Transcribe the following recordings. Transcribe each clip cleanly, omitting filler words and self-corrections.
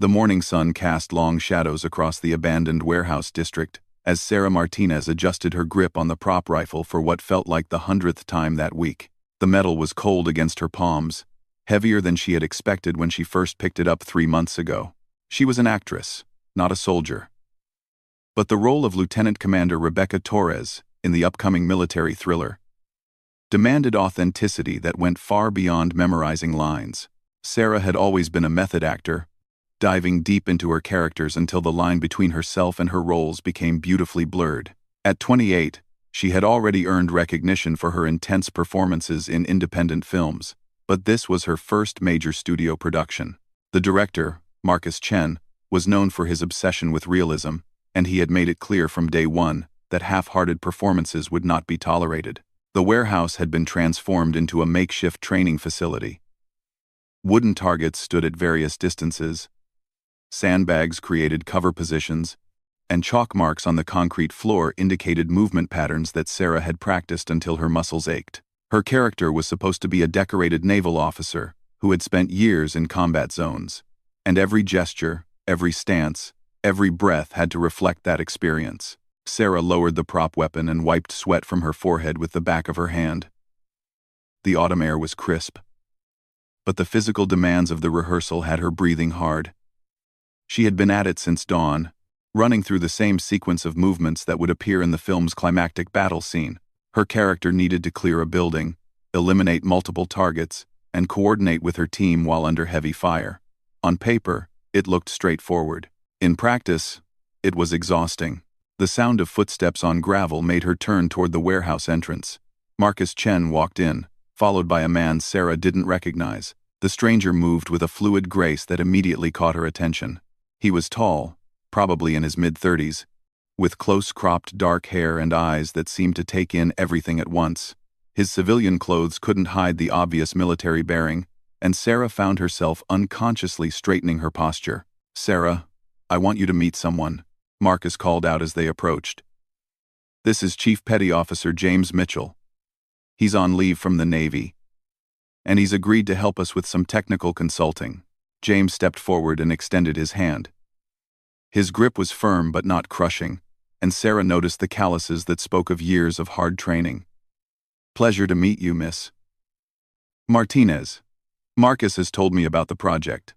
The morning sun cast long shadows across the abandoned warehouse district as Sarah Martinez adjusted her grip on the prop rifle for what felt like the 100th time that week. The metal was cold against her palms, heavier than she had expected when she first picked it up 3 months ago. She was an actress, not a soldier. But the role of Lieutenant Commander Rebecca Torres in the upcoming military thriller demanded authenticity that went far beyond memorizing lines. Sarah had always been a method actor, diving deep into her characters until the line between herself and her roles became beautifully blurred. At 28, she had already earned recognition for her intense performances in independent films, but this was her first major studio production. The director, Marcus Chen, was known for his obsession with realism, and he had made it clear from day one that half-hearted performances would not be tolerated. The warehouse had been transformed into a makeshift training facility. Wooden targets stood at various distances, sandbags created cover positions, and chalk marks on the concrete floor indicated movement patterns that Sarah had practiced until her muscles ached. Her character was supposed to be a decorated naval officer who had spent years in combat zones, and every gesture, every stance, every breath had to reflect that experience. Sarah lowered the prop weapon and wiped sweat from her forehead with the back of her hand. The autumn air was crisp, but the physical demands of the rehearsal had her breathing hard. She had been at it since dawn, running through the same sequence of movements that would appear in the film's climactic battle scene. Her character needed to clear a building, eliminate multiple targets, and coordinate with her team while under heavy fire. On paper, it looked straightforward. In practice, it was exhausting. The sound of footsteps on gravel made her turn toward the warehouse entrance. Marcus Chen walked in, followed by a man Sarah didn't recognize. The stranger moved with a fluid grace that immediately caught her attention. He was tall, probably in his mid-30s, with close-cropped dark hair and eyes that seemed to take in everything at once. His civilian clothes couldn't hide the obvious military bearing, and Sarah found herself unconsciously straightening her posture. "Sarah, I want you to meet someone," Marcus called out as they approached. "This is Chief Petty Officer James Mitchell. He's on leave from the Navy, and he's agreed to help us with some technical consulting." James stepped forward and extended his hand. His grip was firm but not crushing, and Sarah noticed the calluses that spoke of years of hard training. "Pleasure to meet you, Miss Martinez. Marcus has told me about the project.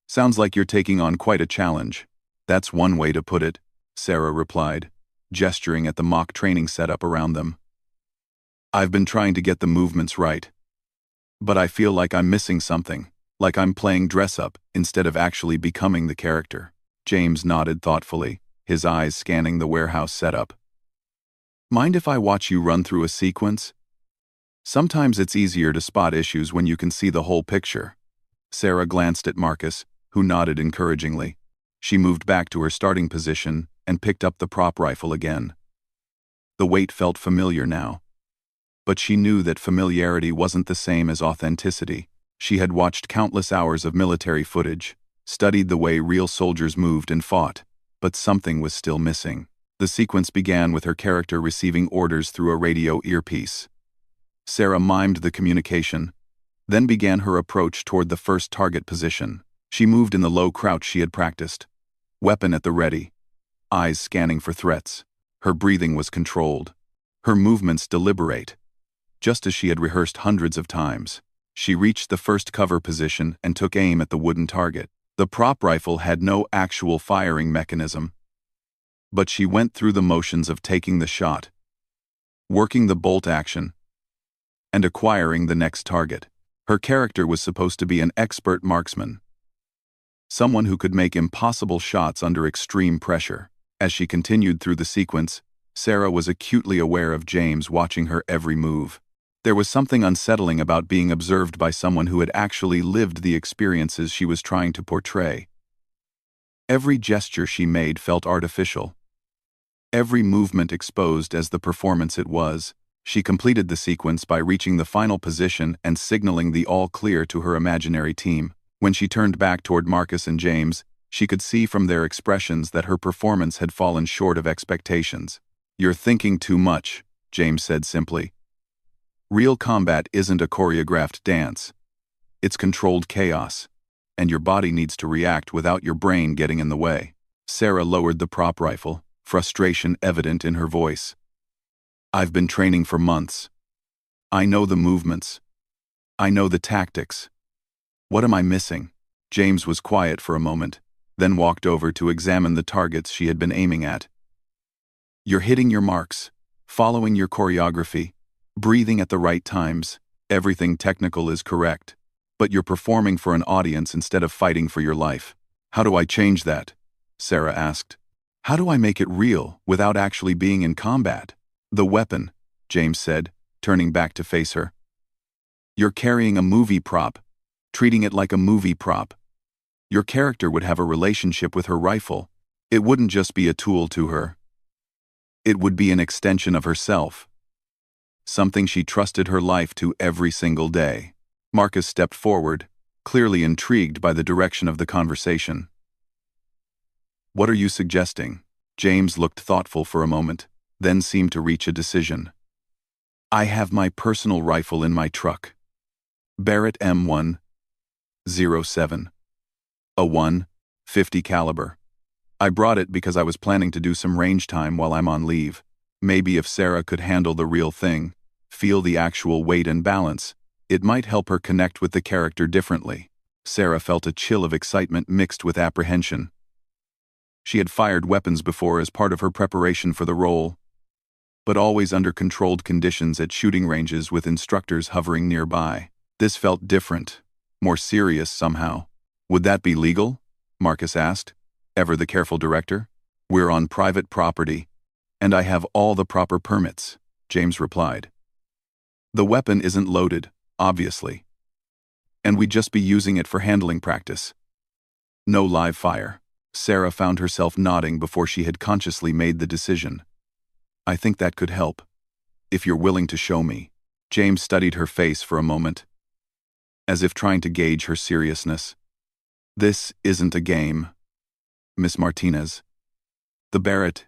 Sounds like you're taking on quite a challenge." "That's one way to put it," Sarah replied, gesturing at the mock training setup around them. "I've been trying to get the movements right, but I feel like I'm missing something, like I'm playing dress-up instead of actually becoming the character." James nodded thoughtfully, his eyes scanning the warehouse setup. "Mind if I watch you run through a sequence? Sometimes it's easier to spot issues when you can see the whole picture." Sarah glanced at Marcus, who nodded encouragingly. She moved back to her starting position and picked up the prop rifle again. The weight felt familiar now, but she knew that familiarity wasn't the same as authenticity. She had watched countless hours of military footage, studied the way real soldiers moved and fought, but something was still missing. The sequence began with her character receiving orders through a radio earpiece. Sarah mimed the communication, then began her approach toward the first target position. She moved in the low crouch she had practiced, weapon at the ready, eyes scanning for threats. Her breathing was controlled, her movements deliberate, just as she had rehearsed hundreds of times. She reached the first cover position and took aim at the wooden target. The prop rifle had no actual firing mechanism, but she went through the motions of taking the shot, working the bolt action, and acquiring the next target. Her character was supposed to be an expert marksman, someone who could make impossible shots under extreme pressure. As she continued through the sequence, Sarah was acutely aware of James watching her every move. There was something unsettling about being observed by someone who had actually lived the experiences she was trying to portray. Every gesture she made felt artificial, every movement exposed as the performance it was. She completed the sequence by reaching the final position and signaling the all clear to her imaginary team. When she turned back toward Marcus and James, she could see from their expressions that her performance had fallen short of expectations. "You're thinking too much," James said simply. "Real combat isn't a choreographed dance. It's controlled chaos, and your body needs to react without your brain getting in the way. Sarah lowered the prop rifle, frustration evident in her voice. I've been training for months. I know the movements. I know the tactics. What am I missing? James was quiet for a moment, then walked over to examine the targets she had been aiming at. You're hitting your marks, following your choreography, breathing at the right times. Everything technical is correct, but you're performing for an audience instead of fighting for your life. How do I change that? Sarah asked. How do I make it real without actually being in combat? The weapon, James said, turning back to face her. You're carrying a movie prop, treating it like a movie prop. Your character would have a relationship with her rifle. It wouldn't just be a tool to her. It would be an extension of herself. Something she trusted her life to every single day. Marcus stepped forward, clearly intrigued by the direction of the conversation. What are you suggesting? James looked thoughtful for a moment, then seemed to reach a decision. I have my personal rifle in my truck. Barrett M107. A .150 caliber. I brought it because I was planning to do some range time while I'm on leave. Maybe if Sarah could handle the real thing, feel the actual weight and balance, it might help her connect with the character differently. Sarah felt a chill of excitement mixed with apprehension. She had fired weapons before as part of her preparation for the role, but always under controlled conditions at shooting ranges with instructors hovering nearby. This felt different, more serious somehow. Would that be legal? Marcus asked, ever the careful director. We're on private property, and I have all the proper permits, James replied. The weapon isn't loaded, obviously, and we'd just be using it for handling practice. No live fire. Sarah found herself nodding before she had consciously made the decision. I think that could help, if you're willing to show me. James studied her face for a moment, as if trying to gauge her seriousness. This isn't a game, Miss Martinez. The Barrett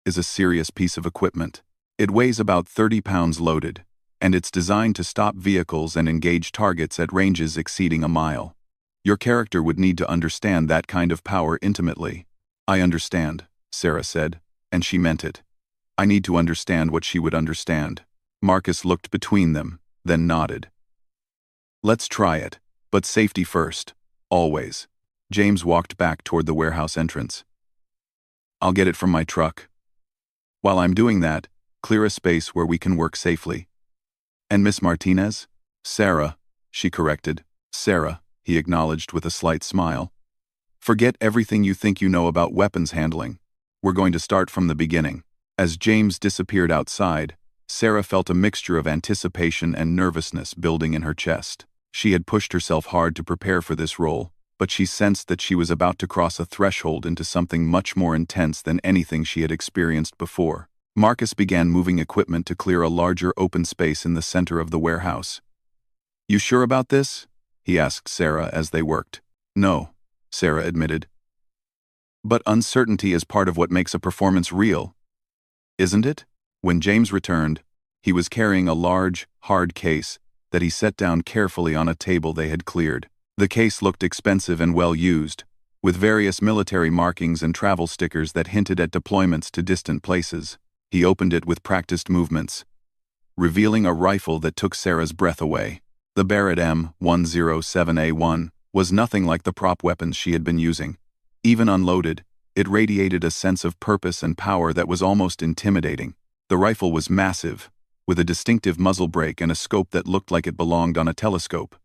is a serious piece of equipment. It weighs about 30 pounds loaded, and it's designed to stop vehicles and engage targets at ranges exceeding a mile. Your character would need to understand that kind of power intimately. I understand, Sarah said, and she meant it. I need to understand what she would understand. Marcus looked between them, then nodded. Let's try it, but safety first, always. James walked back toward the warehouse entrance. I'll get it from my truck. While I'm doing that, clear a space where we can work safely. And Miss Martinez? Sarah, she corrected. Sarah, he acknowledged with a slight smile. Forget everything you think you know about weapons handling. We're going to start from the beginning. As James disappeared outside, Sarah felt a mixture of anticipation and nervousness building in her chest. She had pushed herself hard to prepare for this role, but she sensed that she was about to cross a threshold into something much more intense than anything she had experienced before. Marcus began moving equipment to clear a larger open space in the center of the warehouse. You sure about this? He asked Sarah as they worked. No, Sarah admitted. But uncertainty is part of what makes a performance real, isn't it? When James returned, he was carrying a large, hard case that he set down carefully on a table they had cleared. The case looked expensive and well used, with various military markings and travel stickers that hinted at deployments to distant places. He opened it with practiced movements, revealing a rifle that took Sarah's breath away. The Barrett M107A1 was nothing like the prop weapons she had been using. Even unloaded, it radiated a sense of purpose and power that was almost intimidating. The rifle was massive, with a distinctive muzzle brake and a scope that looked like it belonged on a telescope.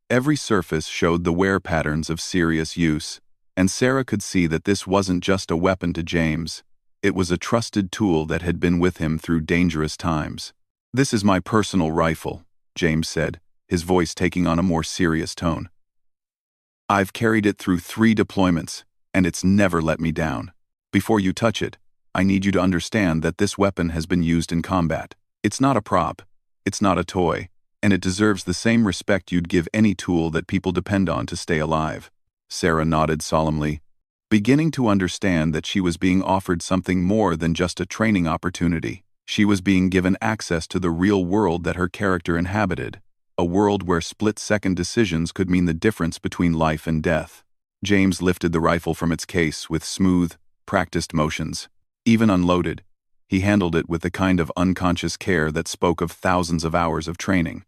Every surface showed the wear patterns of serious use, and Sarah could see that this wasn't just a weapon to James. It was a trusted tool that had been with him through dangerous times. This is my personal rifle, James said, his voice taking on a more serious tone. I've carried it through 3 deployments, and it's never let me down. Before you touch it, I need you to understand that this weapon has been used in combat. It's not a prop, it's not a toy, and it deserves the same respect you'd give any tool that people depend on to stay alive. Sarah nodded solemnly, beginning to understand that she was being offered something more than just a training opportunity. She was being given access to the real world that her character inhabited, a world where split-second decisions could mean the difference between life and death. James lifted the rifle from its case with smooth, practiced motions. Even unloaded, he handled it with the kind of unconscious care that spoke of thousands of hours of training.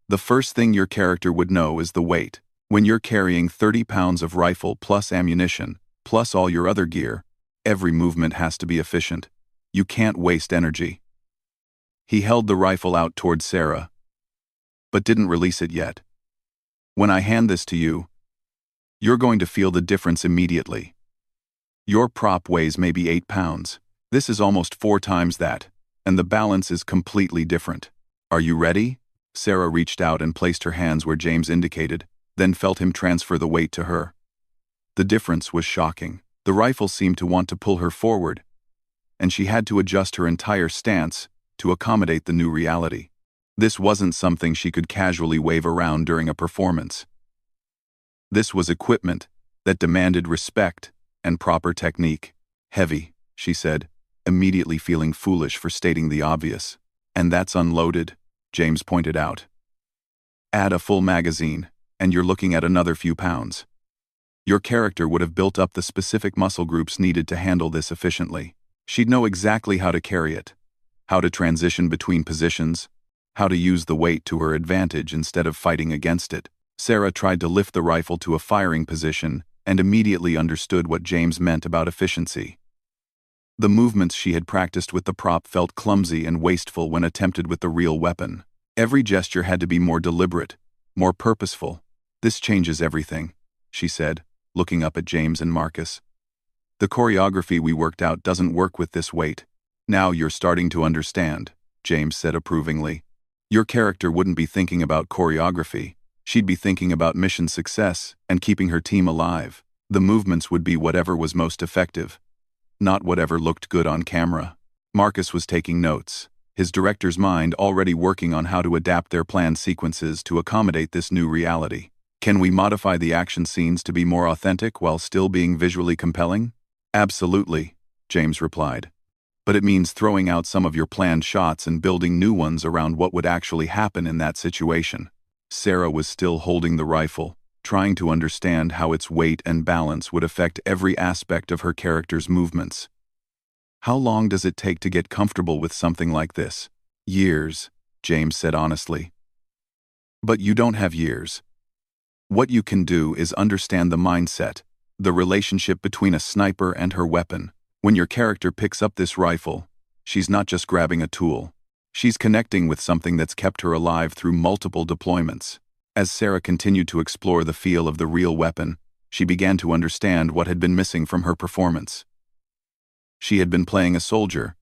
The first thing your character would know is the weight. When you're carrying 30 pounds of rifle plus ammunition, plus all your other gear, every movement has to be efficient. You can't waste energy. He held the rifle out toward Sarah, but didn't release it yet. When I hand this to you, you're going to feel the difference immediately. Your prop weighs maybe 8 pounds. This is almost 4 times that, and the balance is completely different. Are you ready? Sarah reached out and placed her hands where James indicated, then felt him transfer the weight to her. The difference was shocking. The rifle seemed to want to pull her forward, and she had to adjust her entire stance to accommodate the new reality. This wasn't something she could casually wave around during a performance. This was equipment that demanded respect and proper technique. Heavy, she said, immediately feeling foolish for stating the obvious. And that's unloaded, James pointed out. Add a full magazine, and you're looking at another few pounds. Your character would have built up the specific muscle groups needed to handle this efficiently. She'd know exactly how to carry it, how to transition between positions, how to use the weight to her advantage instead of fighting against it. Sarah tried to lift the rifle to a firing position and immediately understood what James meant about efficiency. The movements she had practiced with the prop felt clumsy and wasteful when attempted with the real weapon. Every gesture had to be more deliberate, more purposeful. This changes everything, she said, looking up at James and Marcus. The choreography we worked out doesn't work with this weight. Now you're starting to understand, James said approvingly. Your character wouldn't be thinking about choreography. She'd be thinking about mission success and keeping her team alive. The movements would be whatever was most effective, not whatever looked good on camera. Marcus was taking notes, his director's mind already working on how to adapt their planned sequences to accommodate this new reality. Can we modify the action scenes to be more authentic while still being visually compelling? Absolutely, James replied. But it means throwing out some of your planned shots and building new ones around what would actually happen in that situation. Sarah was still holding the rifle, trying to understand how its weight and balance would affect every aspect of her character's movements. How long does it take to get comfortable with something like this? Years, James said honestly. But you don't have years. What you can do is understand the mindset, the relationship between a sniper and her weapon. When your character picks up this rifle, she's not just grabbing a tool. She's connecting with something that's kept her alive through multiple deployments. As Sarah continued to explore the feel of the real weapon, she began to understand what had been missing from her performance. She had been playing a soldier,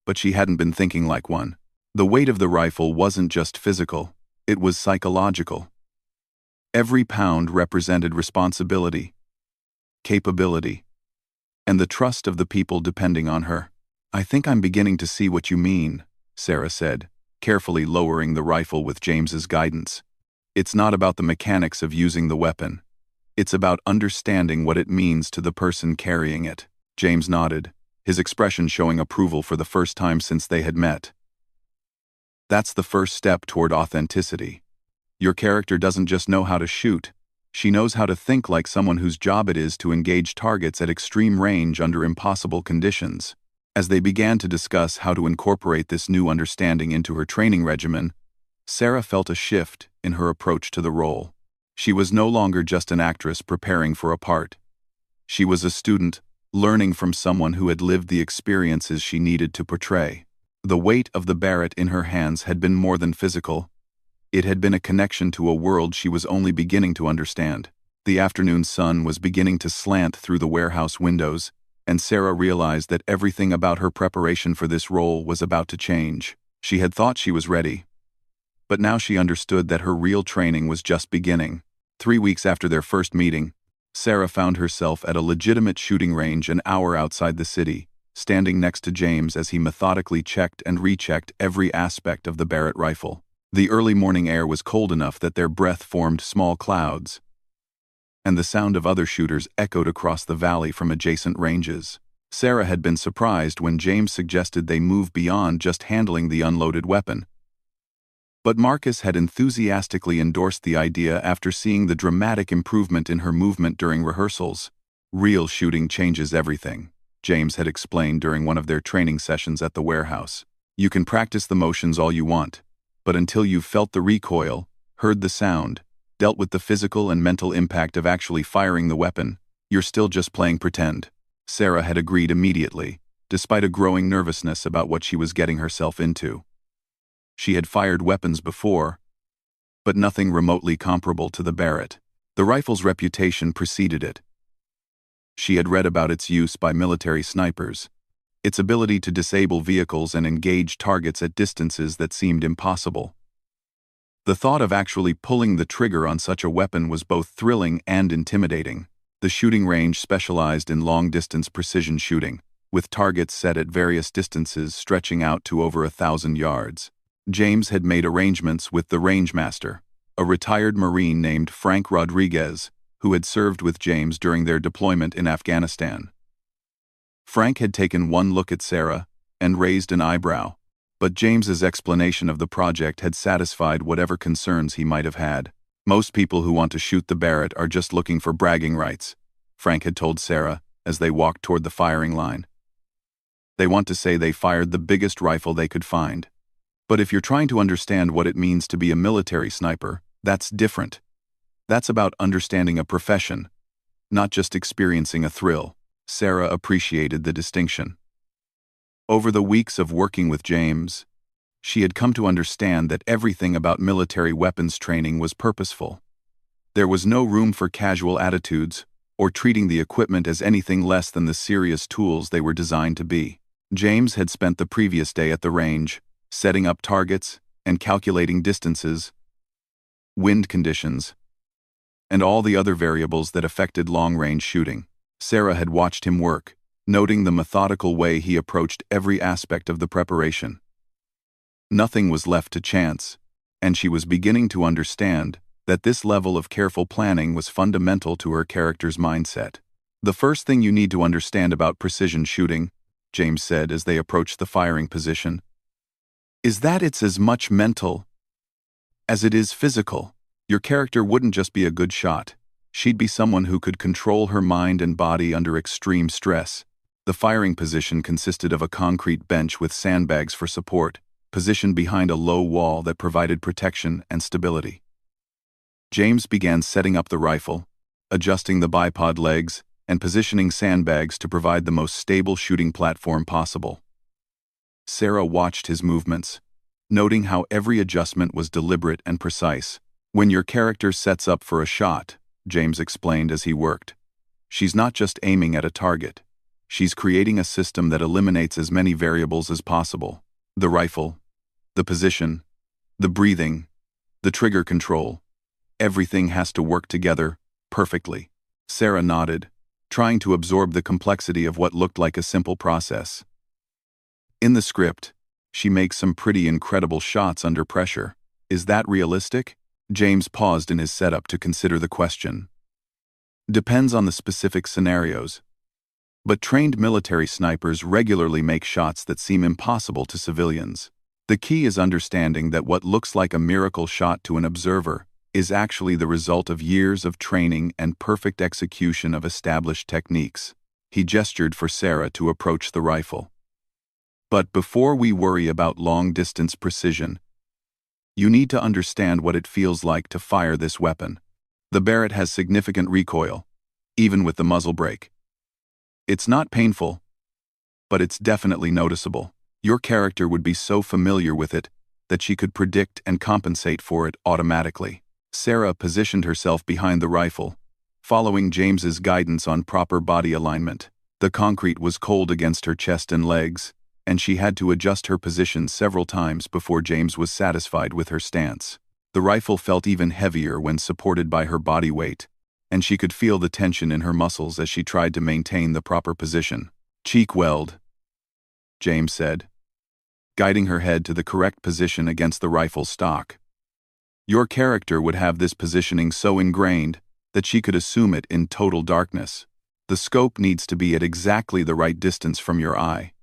but she hadn't been thinking like one. The weight of the rifle wasn't just physical, it was psychological. Every pound represented responsibility, capability, and the trust of the people depending on her. I think I'm beginning to see what you mean, Sarah said, carefully lowering the rifle with James's guidance. It's not about the mechanics of using the weapon. It's about understanding what it means to the person carrying it. James nodded, his expression showing approval for the first time since they had met. That's the first step toward authenticity. Your character doesn't just know how to shoot. She knows how to think like someone whose job it is to engage targets at extreme range under impossible conditions. As they began to discuss how to incorporate this new understanding into her training regimen, Sarah felt a shift in her approach to the role. She was no longer just an actress preparing for a part. She was a student, learning from someone who had lived the experiences she needed to portray. The weight of the Barrett in her hands had been more than physical. It had been a connection to a world she was only beginning to understand. The afternoon sun was beginning to slant through the warehouse windows, and Sarah realized that everything about her preparation for this role was about to change. She had thought she was ready, but now she understood that her real training was just beginning. 3 weeks after their first meeting, Sarah found herself at a legitimate shooting range an hour outside the city, standing next to James as he methodically checked and rechecked every aspect of the Barrett rifle. The early morning air was cold enough that their breath formed small clouds, and the sound of other shooters echoed across the valley from adjacent ranges. Sarah had been surprised when James suggested they move beyond just handling the unloaded weapon. But Marcus had enthusiastically endorsed the idea after seeing the dramatic improvement in her movement during rehearsals. Real shooting changes everything, James had explained during one of their training sessions at the warehouse. You can practice the motions all you want, but until you've felt the recoil, heard the sound, dealt with the physical and mental impact of actually firing the weapon, you're still just playing pretend. Sarah had agreed immediately, despite a growing nervousness about what she was getting herself into. She had fired weapons before, but nothing remotely comparable to the Barrett. The rifle's reputation preceded it. She had read about its use by military snipers, its ability to disable vehicles and engage targets at distances that seemed impossible. The thought of actually pulling the trigger on such a weapon was both thrilling and intimidating. The shooting range specialized in long-distance precision shooting, with targets set at various distances stretching out to over 1,000 yards. James had made arrangements with the rangemaster, a retired Marine named Frank Rodriguez, who had served with James during their deployment in Afghanistan. Frank had taken one look at Sarah and raised an eyebrow, but James's explanation of the project had satisfied whatever concerns he might have had. Most people who want to shoot the Barrett are just looking for bragging rights, Frank had told Sarah as they walked toward the firing line. They want to say they fired the biggest rifle they could find. But if you're trying to understand what it means to be a military sniper, that's different. That's about understanding a profession, not just experiencing a thrill. Sarah appreciated the distinction. Over the weeks of working with James, she had come to understand that everything about military weapons training was purposeful. There was no room for casual attitudes or treating the equipment as anything less than the serious tools they were designed to be. James had spent the previous day at the range, setting up targets and calculating distances, wind conditions, and all the other variables that affected long-range shooting. Sarah had watched him work, noting the methodical way he approached every aspect of the preparation. Nothing was left to chance, and she was beginning to understand that this level of careful planning was fundamental to her character's mindset. The first thing you need to understand about precision shooting, James said as they approached the firing position, is that it's as much mental as it is physical. Your character wouldn't just be a good shot. She'd be someone who could control her mind and body under extreme stress. The firing position consisted of a concrete bench with sandbags for support, positioned behind a low wall that provided protection and stability. James began setting up the rifle, adjusting the bipod legs, and positioning sandbags to provide the most stable shooting platform possible. Sarah watched his movements, noting how every adjustment was deliberate and precise. When your character sets up for a shot, James explained as he worked, she's not just aiming at a target. She's creating a system that eliminates as many variables as possible. The rifle, the position, the breathing, the trigger control. Everything has to work together perfectly. Sarah nodded, trying to absorb the complexity of what looked like a simple process. In the script, she makes some pretty incredible shots under pressure. Is that realistic? James paused in his setup to consider the question. Depends on the specific scenarios. But trained military snipers regularly make shots that seem impossible to civilians. The key is understanding that what looks like a miracle shot to an observer is actually the result of years of training and perfect execution of established techniques. He gestured for Sarah to approach the rifle. But before we worry about long-distance precision, you need to understand what it feels like to fire this weapon. The Barrett has significant recoil, even with the muzzle brake. It's not painful, but it's definitely noticeable. Your character would be so familiar with it that she could predict and compensate for it automatically. Sarah positioned herself behind the rifle, following James's guidance on proper body alignment. The concrete was cold against her chest and legs, and she had to adjust her position several times before James was satisfied with her stance. The rifle felt even heavier when supported by her body weight, and she could feel the tension in her muscles as she tried to maintain the proper position. Cheek weld, James said, guiding her head to the correct position against the rifle stock. Your character would have this positioning so ingrained that she could assume it in total darkness. The scope needs to be at exactly the right distance from your eye,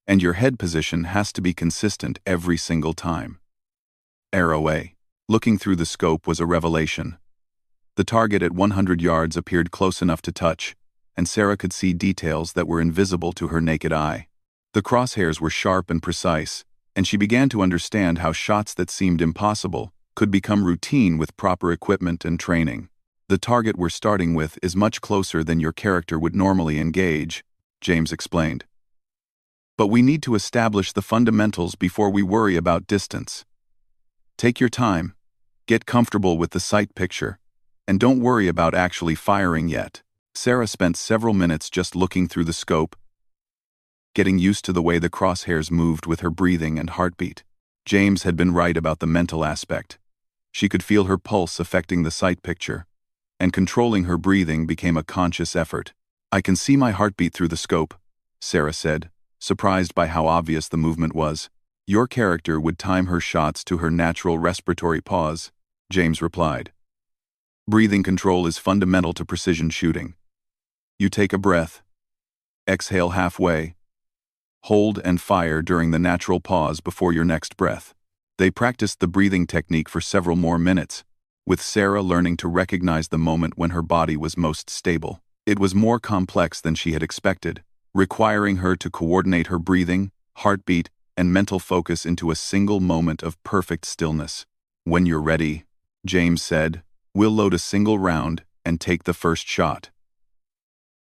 and your head position has to be consistent every single time. Arrow A. Looking through the scope was a revelation. The target at 100 yards appeared close enough to touch, and Sarah could see details that were invisible to her naked eye. The crosshairs were sharp and precise, and she began to understand how shots that seemed impossible could become routine with proper equipment and training. The target we're starting with is much closer than your character would normally engage, James explained. But we need to establish the fundamentals before we worry about distance. Take your time, get comfortable with the sight picture, and don't worry about actually firing yet. Sarah spent several minutes just looking through the scope, getting used to the way the crosshairs moved with her breathing and heartbeat. James had been right about the mental aspect. She could feel her pulse affecting the sight picture, and controlling her breathing became a conscious effort. "I can see my heartbeat through the scope," Sarah said, surprised by how obvious the movement was. "Your character would time her shots to her natural respiratory pause," James replied. "Breathing control is fundamental to precision shooting. You take a breath, exhale halfway, hold and fire during the natural pause before your next breath." They practiced the breathing technique for several more minutes, with Sarah learning to recognize the moment when her body was most stable. It was more complex than she had expected, requiring her to coordinate her breathing, heartbeat, and mental focus into a single moment of perfect stillness. "When you're ready," James said, "we'll load a single round and take the first shot.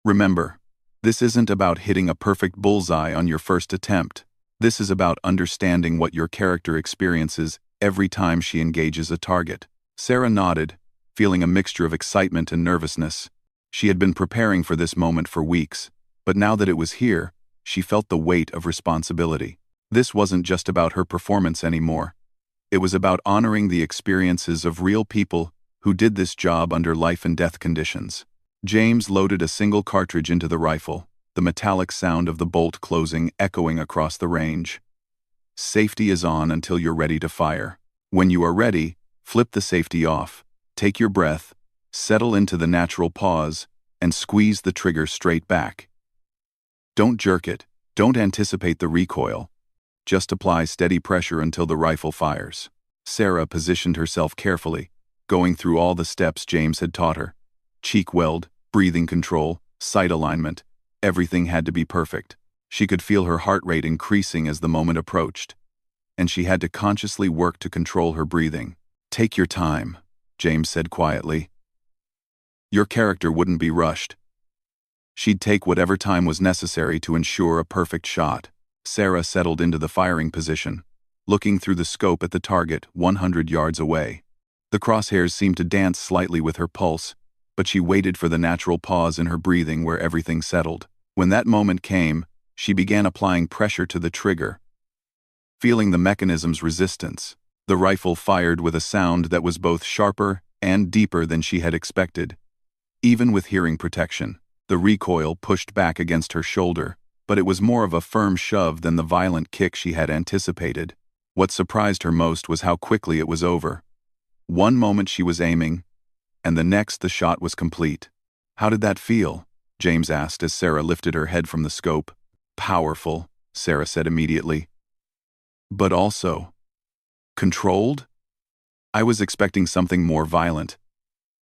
Remember, this isn't about hitting a perfect bullseye on your first attempt. This is about understanding what your character experiences every time she engages a target." Sarah nodded, feeling a mixture of excitement and nervousness. She had been preparing for this moment for weeks, but now that it was here, she felt the weight of responsibility. This wasn't just about her performance anymore. It was about honoring the experiences of real people who did this job under life-and-death conditions. James loaded a single cartridge into the rifle, the metallic sound of the bolt closing echoing across the range. "Safety is on until you're ready to fire. When you are ready, flip the safety off, take your breath, settle into the natural pause, and squeeze the trigger straight back. Don't jerk it, don't anticipate the recoil. Just apply steady pressure until the rifle fires." Sarah positioned herself carefully, going through all the steps James had taught her. Cheek weld, breathing control, sight alignment, everything had to be perfect. She could feel her heart rate increasing as the moment approached, and she had to consciously work to control her breathing. "Take your time," James said quietly. Your character wouldn't be rushed. She'd take whatever time was necessary to ensure a perfect shot. Sarah settled into the firing position, looking through the scope at the target 100 yards away. The crosshairs seemed to dance slightly with her pulse, but she waited for the natural pause in her breathing where everything settled. When that moment came, she began applying pressure to the trigger, feeling the mechanism's resistance. The rifle fired with a sound that was both sharper and deeper than she had expected. Even with hearing protection, the recoil pushed back against her shoulder, but it was more of a firm shove than the violent kick she had anticipated. What surprised her most was how quickly it was over. One moment she was aiming, and the next the shot was complete. "How did that feel?" James asked as Sarah lifted her head from the scope. "Powerful," Sarah said immediately. "But also controlled? I was expecting something more violent,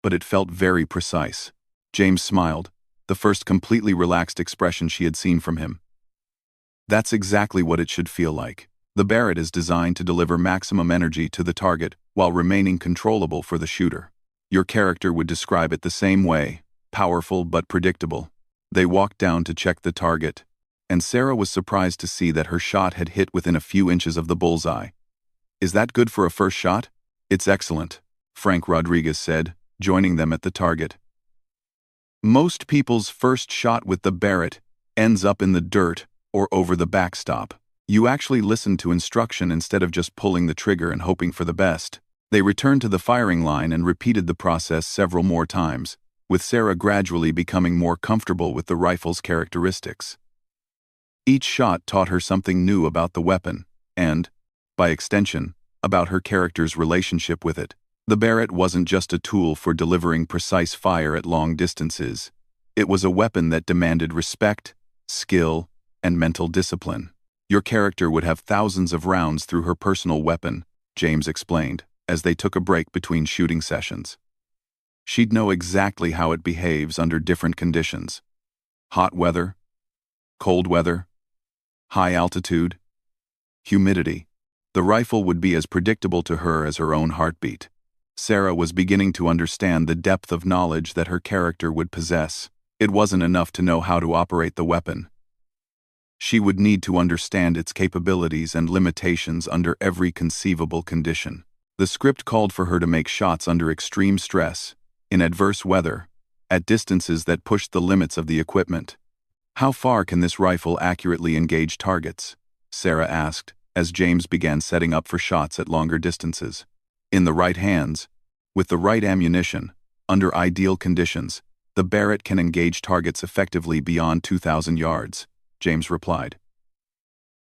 but it felt very precise." James smiled, the first completely relaxed expression she had seen from him. "That's exactly what it should feel like. The Barrett is designed to deliver maximum energy to the target while remaining controllable for the shooter. Your character would describe it the same way, powerful but predictable." They walked down to check the target, and Sarah was surprised to see that her shot had hit within a few inches of the bullseye. "Is that good for a first shot?" "It's excellent," Frank Rodriguez said, joining them at the target. "Most people's first shot with the Barrett ends up in the dirt or over the backstop. You actually listened to instruction instead of just pulling the trigger and hoping for the best." They returned to the firing line and repeated the process several more times, with Sarah gradually becoming more comfortable with the rifle's characteristics. Each shot taught her something new about the weapon, and, by extension, about her character's relationship with it. The Barrett wasn't just a tool for delivering precise fire at long distances. It was a weapon that demanded respect, skill, and mental discipline. Your character would have thousands of rounds through her personal weapon, James explained, as they took a break between shooting sessions. She'd know exactly how it behaves under different conditions. Hot weather, cold weather, high altitude, humidity. The rifle would be as predictable to her as her own heartbeat. Sarah was beginning to understand the depth of knowledge that her character would possess. It wasn't enough to know how to operate the weapon. She would need to understand its capabilities and limitations under every conceivable condition. The script called for her to make shots under extreme stress, in adverse weather, at distances that pushed the limits of the equipment. How far can this rifle accurately engage targets? Sarah asked, as James began setting up for shots at longer distances. In the right hands, with the right ammunition, under ideal conditions, the Barrett can engage targets effectively beyond 2,000 yards, James replied.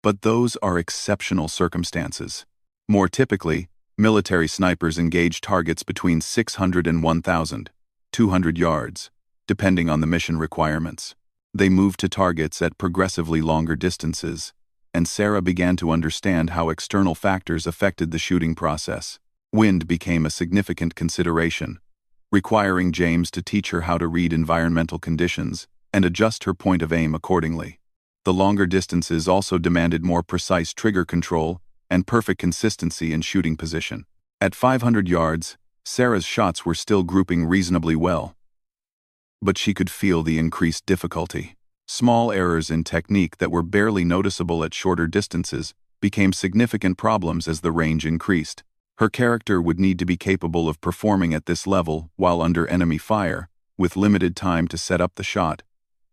But those are exceptional circumstances. More typically, military snipers engage targets between 600 and 1,200 yards, depending on the mission requirements. They move to targets at progressively longer distances, and Sarah began to understand how external factors affected the shooting process. Wind became a significant consideration, requiring James to teach her how to read environmental conditions and adjust her point of aim accordingly. The longer distances also demanded more precise trigger control and perfect consistency in shooting position. At 500 yards, Sarah's shots were still grouping reasonably well, but she could feel the increased difficulty. Small errors in technique that were barely noticeable at shorter distances became significant problems as the range increased. Her character would need to be capable of performing at this level while under enemy fire, with limited time to set up the shot,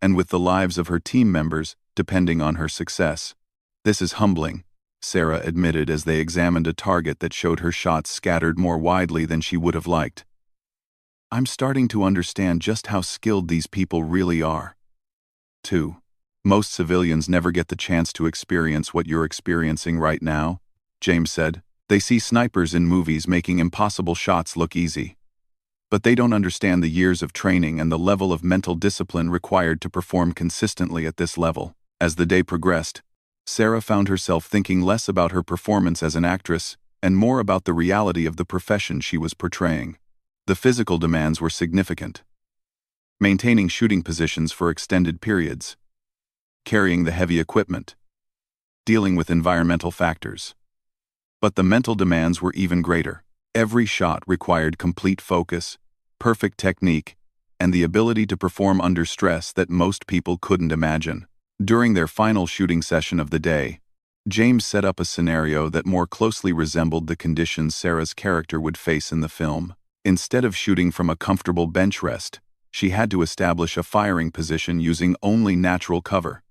and with the lives of her team members depending on her success. This is humbling, Sarah admitted as they examined a target that showed her shots scattered more widely than she would have liked. I'm starting to understand just how skilled these people really are. 2. Most civilians never get the chance to experience what you're experiencing right now, James said. They see snipers in movies making impossible shots look easy. But they don't understand the years of training and the level of mental discipline required to perform consistently at this level. As the day progressed, Sarah found herself thinking less about her performance as an actress and more about the reality of the profession she was portraying. The physical demands were significant. Maintaining shooting positions for extended periods, carrying the heavy equipment, dealing with environmental factors. But the mental demands were even greater. Every shot required complete focus, perfect technique, and the ability to perform under stress that most people couldn't imagine. During their final shooting session of the day, James set up a scenario that more closely resembled the conditions Sarah's character would face in the film. Instead of shooting from a comfortable bench rest, she had to establish a firing position using only natural cover,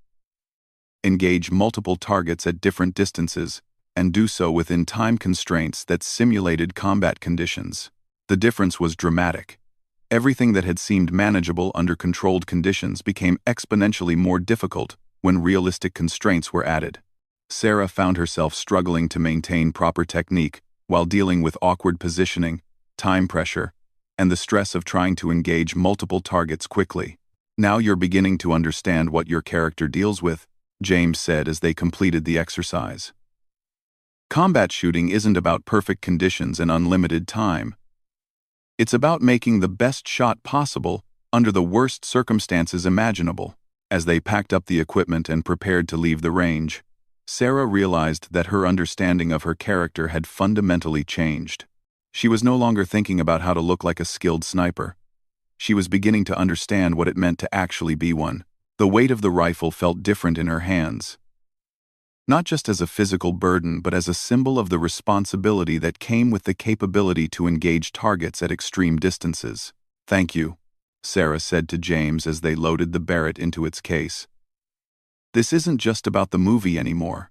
engage multiple targets at different distances, and do so within time constraints that simulated combat conditions. The difference was dramatic. Everything that had seemed manageable under controlled conditions became exponentially more difficult when realistic constraints were added. Sarah found herself struggling to maintain proper technique while dealing with awkward positioning, time pressure, and the stress of trying to engage multiple targets quickly. Now you're beginning to understand what your character deals with, James said as they completed the exercise. Combat shooting isn't about perfect conditions and unlimited time. It's about making the best shot possible under the worst circumstances imaginable. As they packed up the equipment and prepared to leave the range, Sarah realized that her understanding of her character had fundamentally changed. She was no longer thinking about how to look like a skilled sniper. She was beginning to understand what it meant to actually be one. The weight of the rifle felt different in her hands, not just as a physical burden but as a symbol of the responsibility that came with the capability to engage targets at extreme distances. "Thank you," Sarah said to James as they loaded the Barrett into its case. "This isn't just about the movie anymore.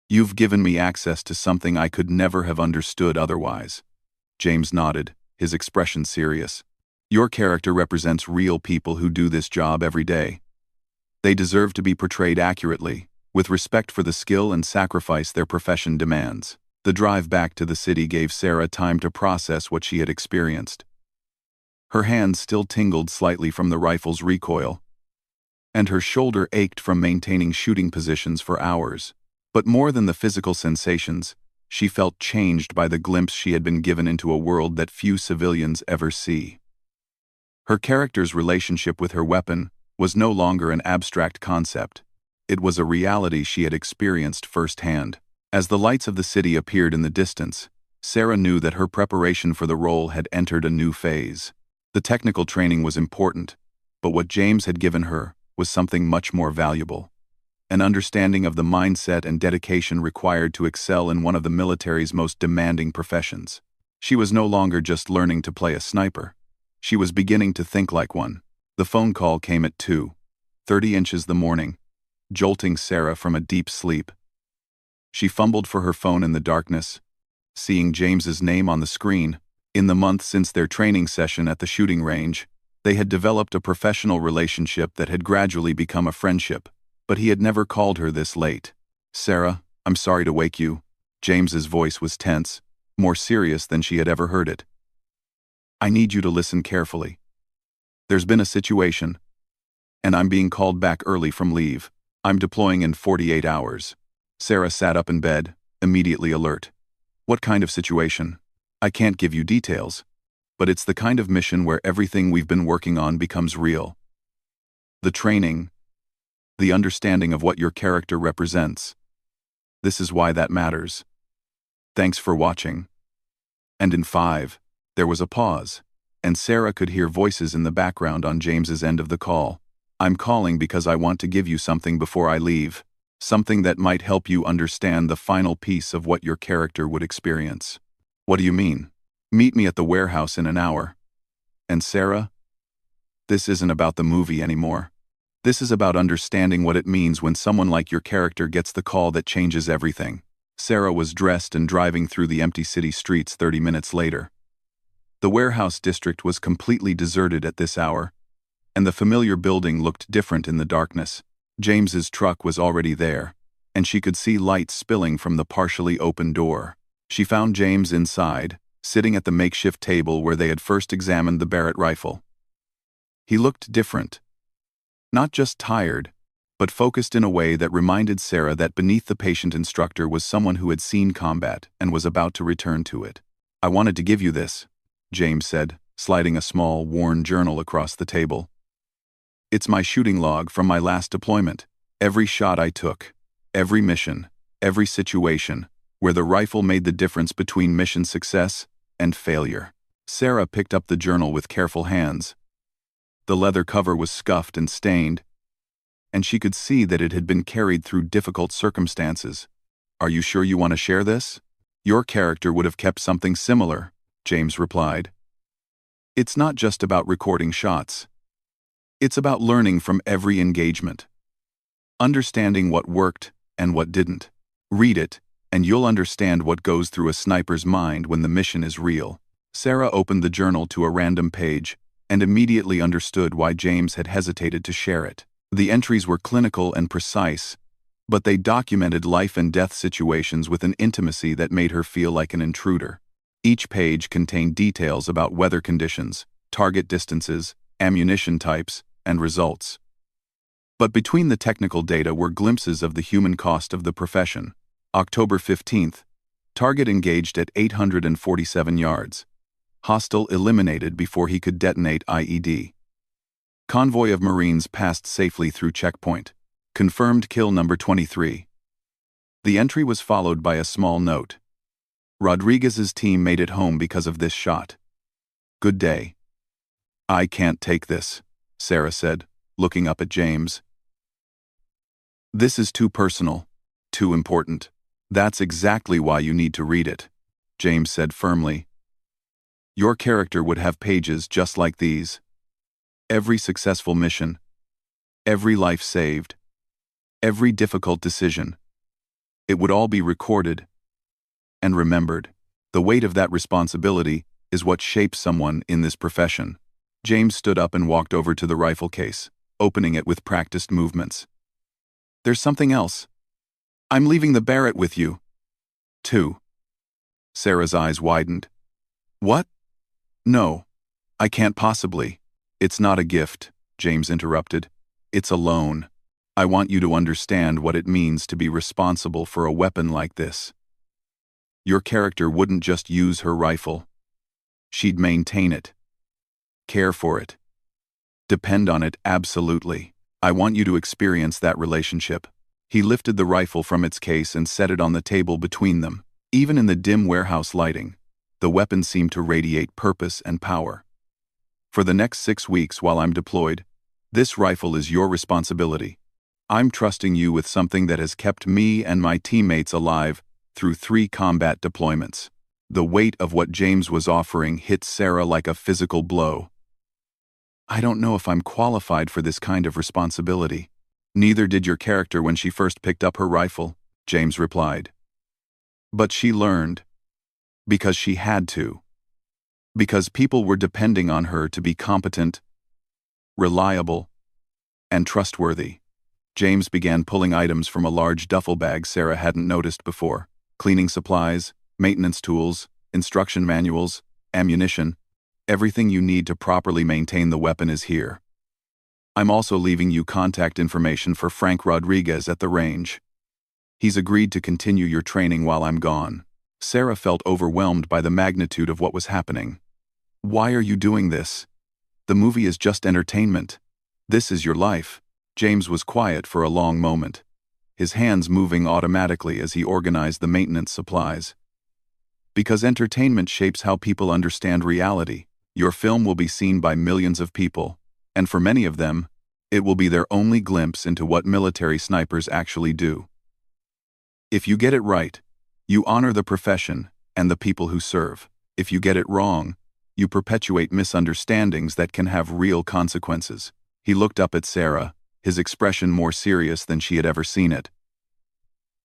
You've given me access to something I could never have understood otherwise." James nodded, his expression serious. "Your character represents real people who do this job every day. They deserve to be portrayed accurately, with respect for the skill and sacrifice their profession demands." The drive back to the city gave Sarah time to process what she had experienced. Her hands still tingled slightly from the rifle's recoil, and her shoulder ached from maintaining shooting positions for hours. But more than the physical sensations, she felt changed by the glimpse she had been given into a world that few civilians ever see. Her character's relationship with her weapon was no longer an abstract concept. It was a reality she had experienced firsthand. As the lights of the city appeared in the distance, Sarah knew that her preparation for the role had entered a new phase. The technical training was important, but what James had given her was something much more valuable: an understanding of the mindset and dedication required to excel in one of the military's most demanding professions. She was no longer just learning to play a sniper. She was beginning to think like one. The phone call came at 2:30 the morning, jolting Sarah from a deep sleep. She fumbled for her phone in the darkness, seeing James's name on the screen. In the month since their training session at the shooting range, they had developed a professional relationship that had gradually become a friendship, but he had never called her this late. "Sarah, I'm sorry to wake you." James's voice was tense, more serious than she had ever heard it. "I need you to listen carefully. There's been a situation, and I'm being called back early from leave. I'm deploying in 48 hours. Sarah sat up in bed, immediately alert. "What kind of situation?" "I can't give you details, but it's the kind of mission where everything we've been working on becomes real. The training, the understanding of what your character represents. This is why that matters. Thanks for watching." And in 5, there was a pause, and Sarah could hear voices in the background on James's end of the call. "I'm calling because I want to give you something before I leave. Something that might help you understand the final piece of what your character would experience." "What do you mean?" "Meet me at the warehouse in an hour." And Sarah, this isn't about the movie anymore. This is about understanding what it means when someone like your character gets the call that changes everything. Sarah was dressed and driving through the empty city streets 30 minutes later. The warehouse district was completely deserted at this hour, and the familiar building looked different in the darkness. James's truck was already there, and she could see light spilling from the partially open door. She found James inside, sitting at the makeshift table where they had first examined the Barrett rifle. He looked different. Not just tired, but focused in a way that reminded Sarah that beneath the patient instructor was someone who had seen combat and was about to return to it. "I wanted to give you this," James said, sliding a small, worn journal across the table. "It's my shooting log from my last deployment. Every shot I took, every mission, every situation, where the rifle made the difference between mission success and failure." Sarah picked up the journal with careful hands. The leather cover was scuffed and stained, and she could see that it had been carried through difficult circumstances. "Are you sure you want to share this?" "Your character would have kept something similar," James replied. "It's not just about recording shots. It's about learning from every engagement. Understanding what worked and what didn't. Read it, and you'll understand what goes through a sniper's mind when the mission is real." Sarah opened the journal to a random page and immediately understood why James had hesitated to share it. The entries were clinical and precise, but they documented life and death situations with an intimacy that made her feel like an intruder. Each page contained details about weather conditions, target distances, ammunition types, and results. But between the technical data were glimpses of the human cost of the profession. October 15th, target engaged at 847 yards. Hostile eliminated before he could detonate IED. Convoy of Marines passed safely through checkpoint. Confirmed kill number 23. The entry was followed by a small note. Rodriguez's team made it home because of this shot. Good day. I can't take this, Sarah said, looking up at James. This is too personal, too important. That's exactly why you need to read it, James said firmly. Your character would have pages just like these. Every successful mission, every life saved, every difficult decision. It would all be recorded and remembered. The weight of that responsibility is what shapes someone in this profession. James stood up and walked over to the rifle case, opening it with practiced movements. There's something else. I'm leaving the Barrett with you. Too. Sarah's eyes widened. What? No. I can't possibly. It's not a gift, James interrupted. It's a loan. I want you to understand what it means to be responsible for a weapon like this. Your character wouldn't just use her rifle. She'd maintain it. Care for it. Depend on it absolutely. I want you to experience that relationship. He lifted the rifle from its case and set it on the table between them. Even in the dim warehouse lighting, the weapon seemed to radiate purpose and power. For the next 6 weeks while I'm deployed, this rifle is your responsibility. I'm trusting you with something that has kept me and my teammates alive through 3 combat deployments. The weight of what James was offering hit Sarah like a physical blow. I don't know if I'm qualified for this kind of responsibility. Neither did your character when she first picked up her rifle, James replied. But she learned. Because she had to. Because people were depending on her to be competent, reliable, and trustworthy. James began pulling items from a large duffel bag Sarah hadn't noticed before. Cleaning supplies, maintenance tools, instruction manuals, ammunition. Everything you need to properly maintain the weapon is here. I'm also leaving you contact information for Frank Rodriguez at the range. He's agreed to continue your training while I'm gone. Sarah felt overwhelmed by the magnitude of what was happening. Why are you doing this? The movie is just entertainment. This is your life. James was quiet for a long moment, his hands moving automatically as he organized the maintenance supplies. Because entertainment shapes how people understand reality. Your film will be seen by millions of people, and for many of them, it will be their only glimpse into what military snipers actually do. If you get it right, you honor the profession and the people who serve. If you get it wrong, you perpetuate misunderstandings that can have real consequences. He looked up at Sarah, his expression more serious than she had ever seen it.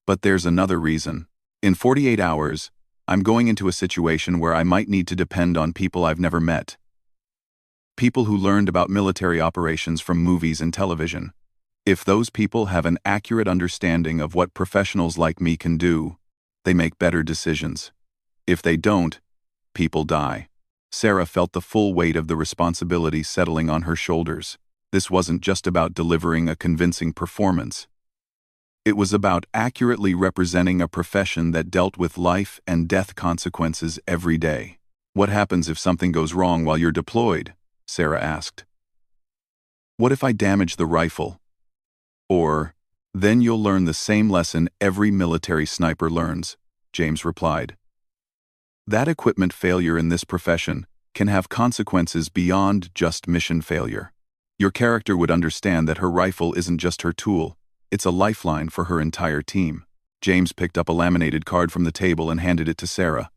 But there's another reason. In 48 hours, I'm going into a situation where I might need to depend on people I've never met. People who learned about military operations from movies and television. If those people have an accurate understanding of what professionals like me can do, they make better decisions. If they don't, people die. Sarah felt the full weight of the responsibility settling on her shoulders. This wasn't just about delivering a convincing performance. It was about accurately representing a profession that dealt with life and death consequences every day. What happens if something goes wrong while you're deployed? Sarah asked. What if I damage the rifle? Or, then you'll learn the same lesson every military sniper learns, James replied. That equipment failure in this profession can have consequences beyond just mission failure. Your character would understand that her rifle isn't just her tool, it's a lifeline for her entire team. James picked up a laminated card from the table and handed it to Sarah.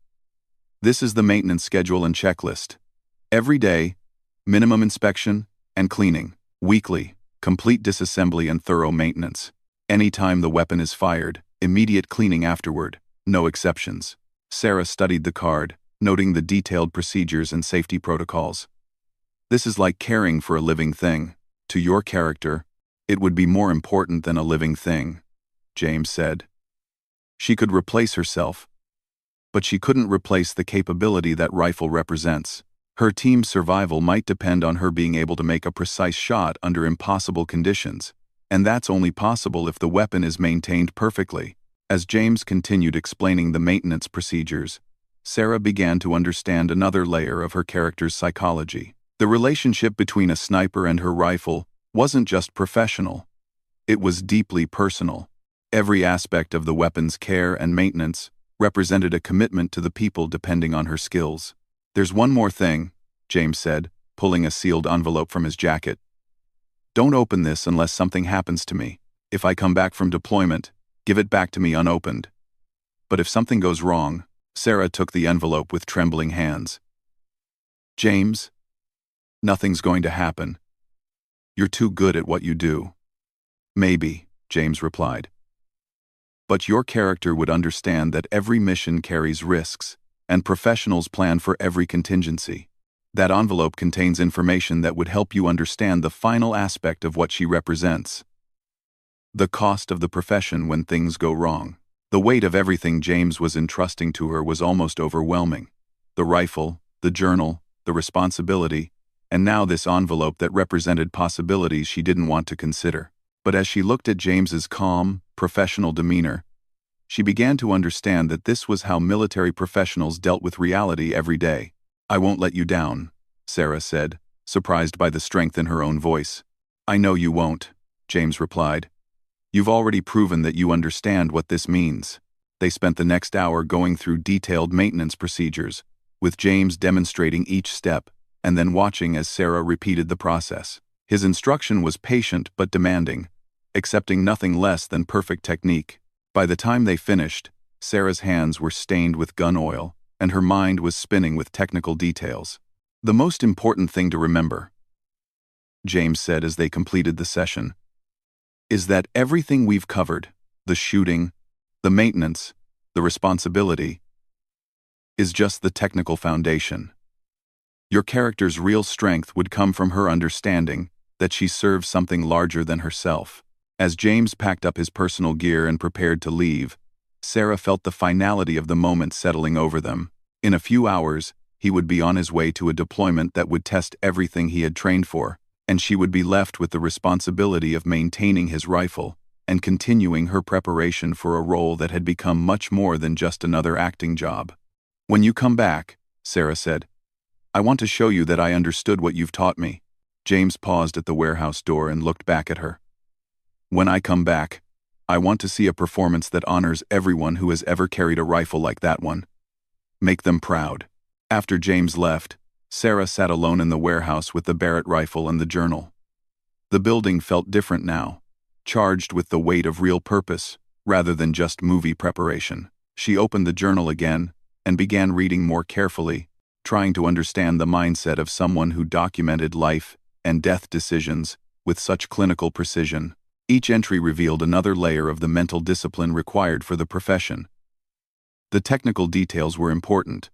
This is the maintenance schedule and checklist. Every day, minimum inspection and cleaning. Weekly, complete disassembly and thorough maintenance. Anytime the weapon is fired, immediate cleaning afterward, no exceptions. Sarah studied the card, noting the detailed procedures and safety protocols. This is like caring for a living thing. To your character, it would be more important than a living thing, James said. She could replace herself, but she couldn't replace the capability that rifle represents. Her team's survival might depend on her being able to make a precise shot under impossible conditions, and that's only possible if the weapon is maintained perfectly. As James continued explaining the maintenance procedures, Sarah began to understand another layer of her character's psychology. The relationship between a sniper and her rifle wasn't just professional. It was deeply personal. Every aspect of the weapon's care and maintenance represented a commitment to the people depending on her skills. There's one more thing, James said, pulling a sealed envelope from his jacket. Don't open this unless something happens to me. If I come back from deployment, give it back to me unopened. But if something goes wrong, Sarah took the envelope with trembling hands. James, nothing's going to happen. You're too good at what you do. Maybe, James replied. But your character would understand that every mission carries risks, and professionals plan for every contingency. That envelope contains information that would help you understand the final aspect of what she represents. The cost of the profession when things go wrong. The weight of everything James was entrusting to her was almost overwhelming. The rifle, the journal, the responsibility, and now this envelope that represented possibilities she didn't want to consider. But as she looked at James's calm, professional demeanor, She began to understand that this was how military professionals dealt with reality every day. "I won't let you down," Sarah said, surprised by the strength in her own voice. "I know you won't," James replied. "You've already proven that you understand what this means." They spent the next hour going through detailed maintenance procedures, with James demonstrating each step, and then watching as Sarah repeated the process. His instruction was patient but demanding, accepting nothing less than perfect technique. By the time they finished, Sarah's hands were stained with gun oil, and her mind was spinning with technical details. "The most important thing to remember," James said as they completed the session, "is that everything we've covered, the shooting, the maintenance, the responsibility, is just the technical foundation. Your character's real strength would come from her understanding that she serves something larger than herself." As James packed up his personal gear and prepared to leave, Sarah felt the finality of the moment settling over them. In a few hours, he would be on his way to a deployment that would test everything he had trained for, and she would be left with the responsibility of maintaining his rifle and continuing her preparation for a role that had become much more than just another acting job. "When you come back," Sarah said, "I want to show you that I understood what you've taught me." James paused at the warehouse door and looked back at her. "When I come back, I want to see a performance that honors everyone who has ever carried a rifle like that one. Make them proud." After James left, Sarah sat alone in the warehouse with the Barrett rifle and the journal. The building felt different now, charged with the weight of real purpose, rather than just movie preparation. She opened the journal again and began reading more carefully, trying to understand the mindset of someone who documented life and death decisions with such clinical precision. Each entry revealed another layer of the mental discipline required for the profession. The technical details were important,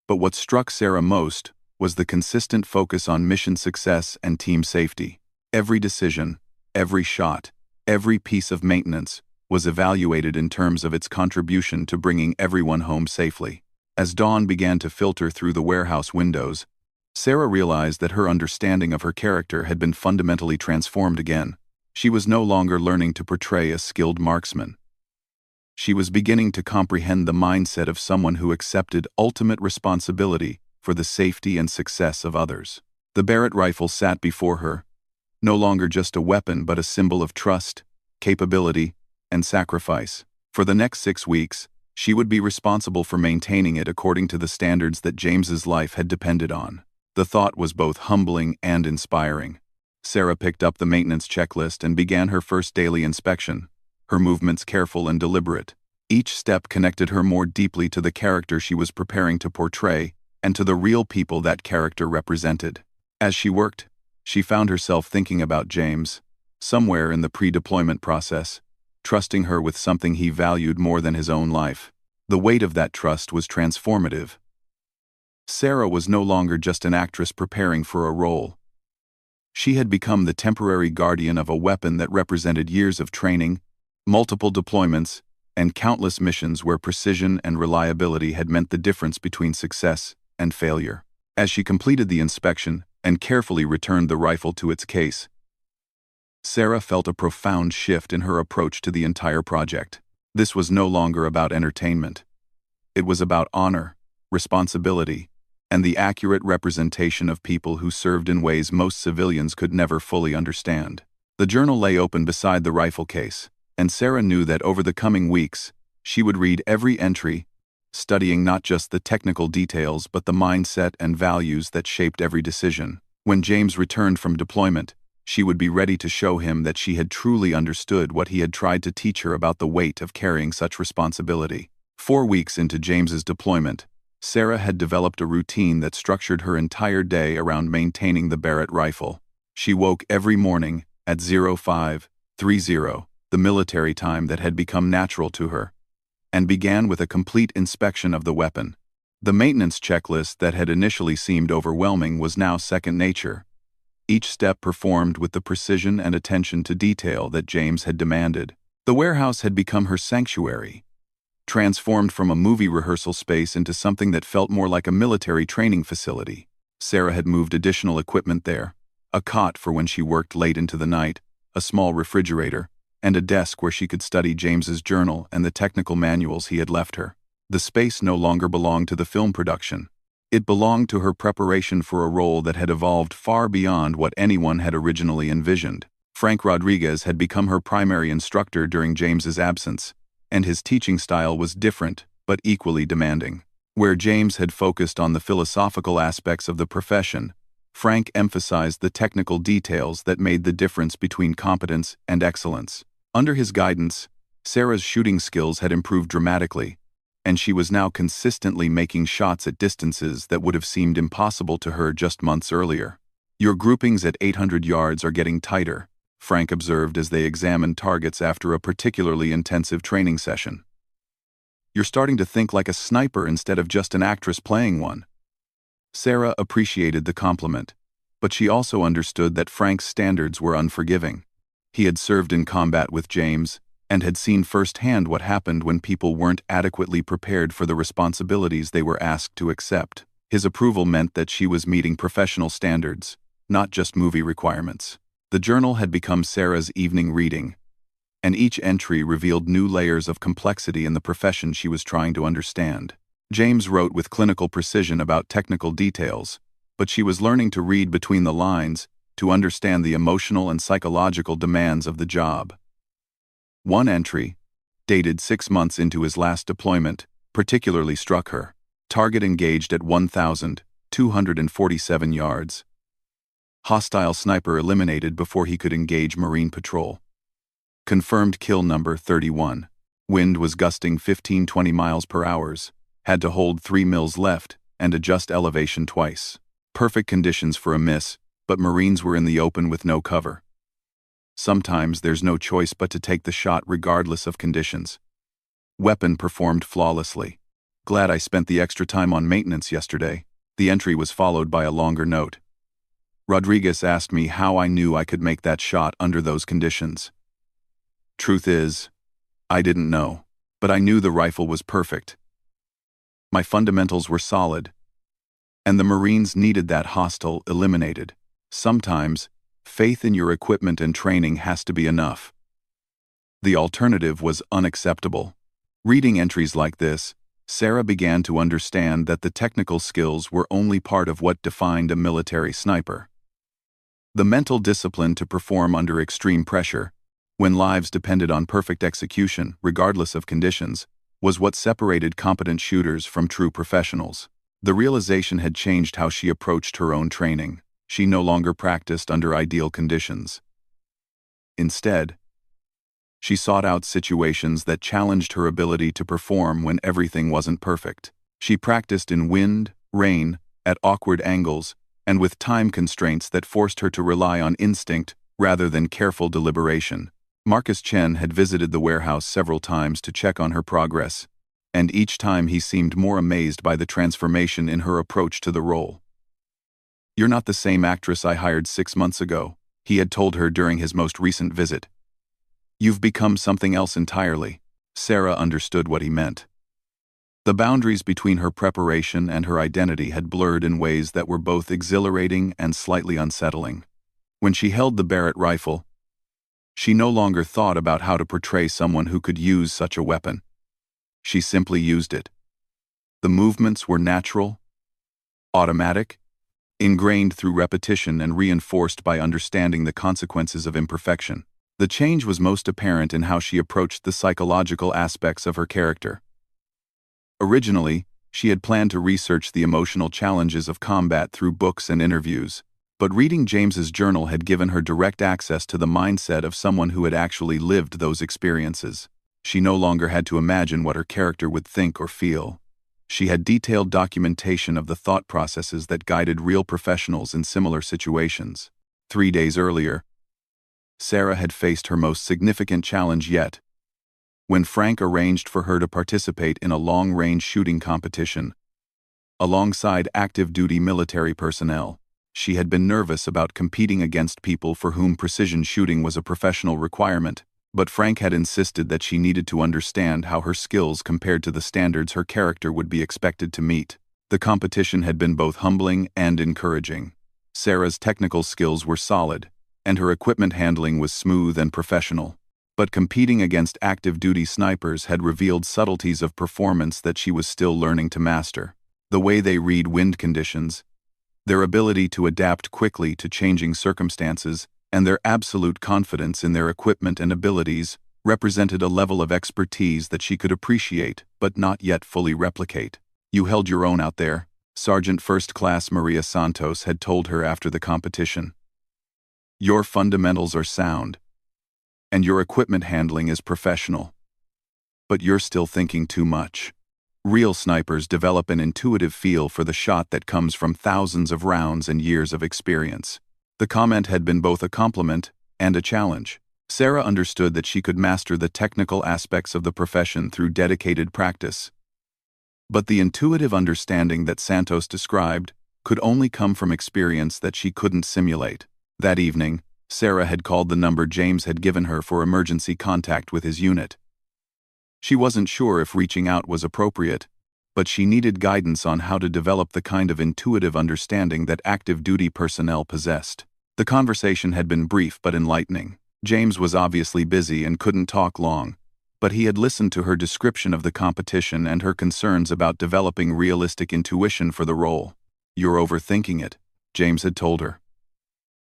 but what struck Sarah most was the consistent focus on mission success and team safety. Every decision, every shot, every piece of maintenance was evaluated in terms of its contribution to bringing everyone home safely. As dawn began to filter through the warehouse windows, Sarah realized that her understanding of her character had been fundamentally transformed again. She was no longer learning to portray a skilled marksman. She was beginning to comprehend the mindset of someone who accepted ultimate responsibility for the safety and success of others. The Barrett rifle sat before her, no longer just a weapon but a symbol of trust, capability, and sacrifice. For the next 6 weeks, she would be responsible for maintaining it according to the standards that James's life had depended on. The thought was both humbling and inspiring. Sarah picked up the maintenance checklist and began her first daily inspection, her movements careful and deliberate. Each step connected her more deeply to the character she was preparing to portray and to the real people that character represented. As she worked, she found herself thinking about James, somewhere in the pre-deployment process, trusting her with something he valued more than his own life. The weight of that trust was transformative. Sarah was no longer just an actress preparing for a role. She had become the temporary guardian of a weapon that represented years of training, multiple deployments, and countless missions where precision and reliability had meant the difference between success and failure. As she completed the inspection and carefully returned the rifle to its case, Sarah felt a profound shift in her approach to the entire project. This was no longer about entertainment. It was about honor, responsibility, and the accurate representation of people who served in ways most civilians could never fully understand. The journal lay open beside the rifle case, and Sarah knew that over the coming weeks, she would read every entry, studying not just the technical details but the mindset and values that shaped every decision. When James returned from deployment, she would be ready to show him that she had truly understood what he had tried to teach her about the weight of carrying such responsibility. 4 weeks into James's deployment, Sarah had developed a routine that structured her entire day around maintaining the Barrett rifle. She woke every morning at 05:30, the military time that had become natural to her, and began with a complete inspection of the weapon. The maintenance checklist that had initially seemed overwhelming was now second nature, each step performed with the precision and attention to detail that James had demanded. The warehouse had become her sanctuary, transformed from a movie rehearsal space into something that felt more like a military training facility. Sarah had moved additional equipment there, a cot for when she worked late into the night, a small refrigerator, and a desk where she could study James's journal and the technical manuals he had left her. The space no longer belonged to the film production. It belonged to her preparation for a role that had evolved far beyond what anyone had originally envisioned. Frank Rodriguez had become her primary instructor during James's absence, and his teaching style was different but equally demanding. Where James had focused on the philosophical aspects of the profession, Frank emphasized the technical details that made the difference between competence and excellence. Under his guidance, Sarah's shooting skills had improved dramatically, and she was now consistently making shots at distances that would have seemed impossible to her just months earlier. "Your groupings at 800 yards are getting tighter," Frank observed as they examined targets after a particularly intensive training session. "You're starting to think like a sniper instead of just an actress playing one." Sarah appreciated the compliment, but she also understood that Frank's standards were unforgiving. He had served in combat with James and had seen firsthand what happened when people weren't adequately prepared for the responsibilities they were asked to accept. His approval meant that she was meeting professional standards, not just movie requirements. The journal had become Sarah's evening reading, and each entry revealed new layers of complexity in the profession she was trying to understand. James wrote with clinical precision about technical details, but she was learning to read between the lines to understand the emotional and psychological demands of the job. One entry, dated 6 months into his last deployment, particularly struck her. Target engaged at 1,247 yards. Hostile sniper eliminated before he could engage Marine patrol. Confirmed kill number 31. Wind was gusting 15-20 miles per hour. Had to hold 3 mils left and adjust elevation twice. Perfect conditions for a miss, but Marines were in the open with no cover. Sometimes there's no choice but to take the shot regardless of conditions. Weapon performed flawlessly. Glad I spent the extra time on maintenance yesterday. The entry was followed by a longer note. Rodriguez asked me how I knew I could make that shot under those conditions. Truth is, I didn't know, but I knew the rifle was perfect. My fundamentals were solid, and the Marines needed that hostile eliminated. Sometimes, faith in your equipment and training has to be enough. The alternative was unacceptable. Reading entries like this, Sarah began to understand that the technical skills were only part of what defined a military sniper. The mental discipline to perform under extreme pressure, when lives depended on perfect execution, regardless of conditions, was what separated competent shooters from true professionals. The realization had changed how she approached her own training. She no longer practiced under ideal conditions. Instead, she sought out situations that challenged her ability to perform when everything wasn't perfect. She practiced in wind, rain, at awkward angles, and with time constraints that forced her to rely on instinct rather than careful deliberation. Marcus Chen had visited the warehouse several times to check on her progress, and each time he seemed more amazed by the transformation in her approach to the role. "You're not the same actress I hired 6 months ago," he had told her during his most recent visit. "You've become something else entirely." Sarah understood what he meant. The boundaries between her preparation and her identity had blurred in ways that were both exhilarating and slightly unsettling. When she held the Barrett rifle, she no longer thought about how to portray someone who could use such a weapon. She simply used it. The movements were natural, automatic, ingrained through repetition and reinforced by understanding the consequences of imperfection. The change was most apparent in how she approached the psychological aspects of her character. Originally, she had planned to research the emotional challenges of combat through books and interviews, but reading James's journal had given her direct access to the mindset of someone who had actually lived those experiences. She no longer had to imagine what her character would think or feel. She had detailed documentation of the thought processes that guided real professionals in similar situations. 3 days earlier, Sarah had faced her most significant challenge yet, when Frank arranged for her to participate in a long-range shooting competition. Alongside active-duty military personnel, she had been nervous about competing against people for whom precision shooting was a professional requirement, but Frank had insisted that she needed to understand how her skills compared to the standards her character would be expected to meet. The competition had been both humbling and encouraging. Sarah's technical skills were solid, and her equipment handling was smooth and professional. But competing against active-duty snipers had revealed subtleties of performance that she was still learning to master. The way they read wind conditions, their ability to adapt quickly to changing circumstances, and their absolute confidence in their equipment and abilities represented a level of expertise that she could appreciate but not yet fully replicate. "You held your own out there," Sergeant First Class Maria Santos had told her after the competition. "Your fundamentals are sound, and your equipment handling is professional. But you're still thinking too much." Real snipers develop an intuitive feel for the shot that comes from thousands of rounds and years of experience. The comment had been both a compliment and a challenge. Sarah understood that she could master the technical aspects of the profession through dedicated practice. But the intuitive understanding that Santos described could only come from experience that she couldn't simulate. That evening, Sarah had called the number James had given her for emergency contact with his unit. She wasn't sure if reaching out was appropriate, but she needed guidance on how to develop the kind of intuitive understanding that active-duty personnel possessed. The conversation had been brief but enlightening. James was obviously busy and couldn't talk long, but he had listened to her description of the competition and her concerns about developing realistic intuition for the role. "You're overthinking it," James had told her.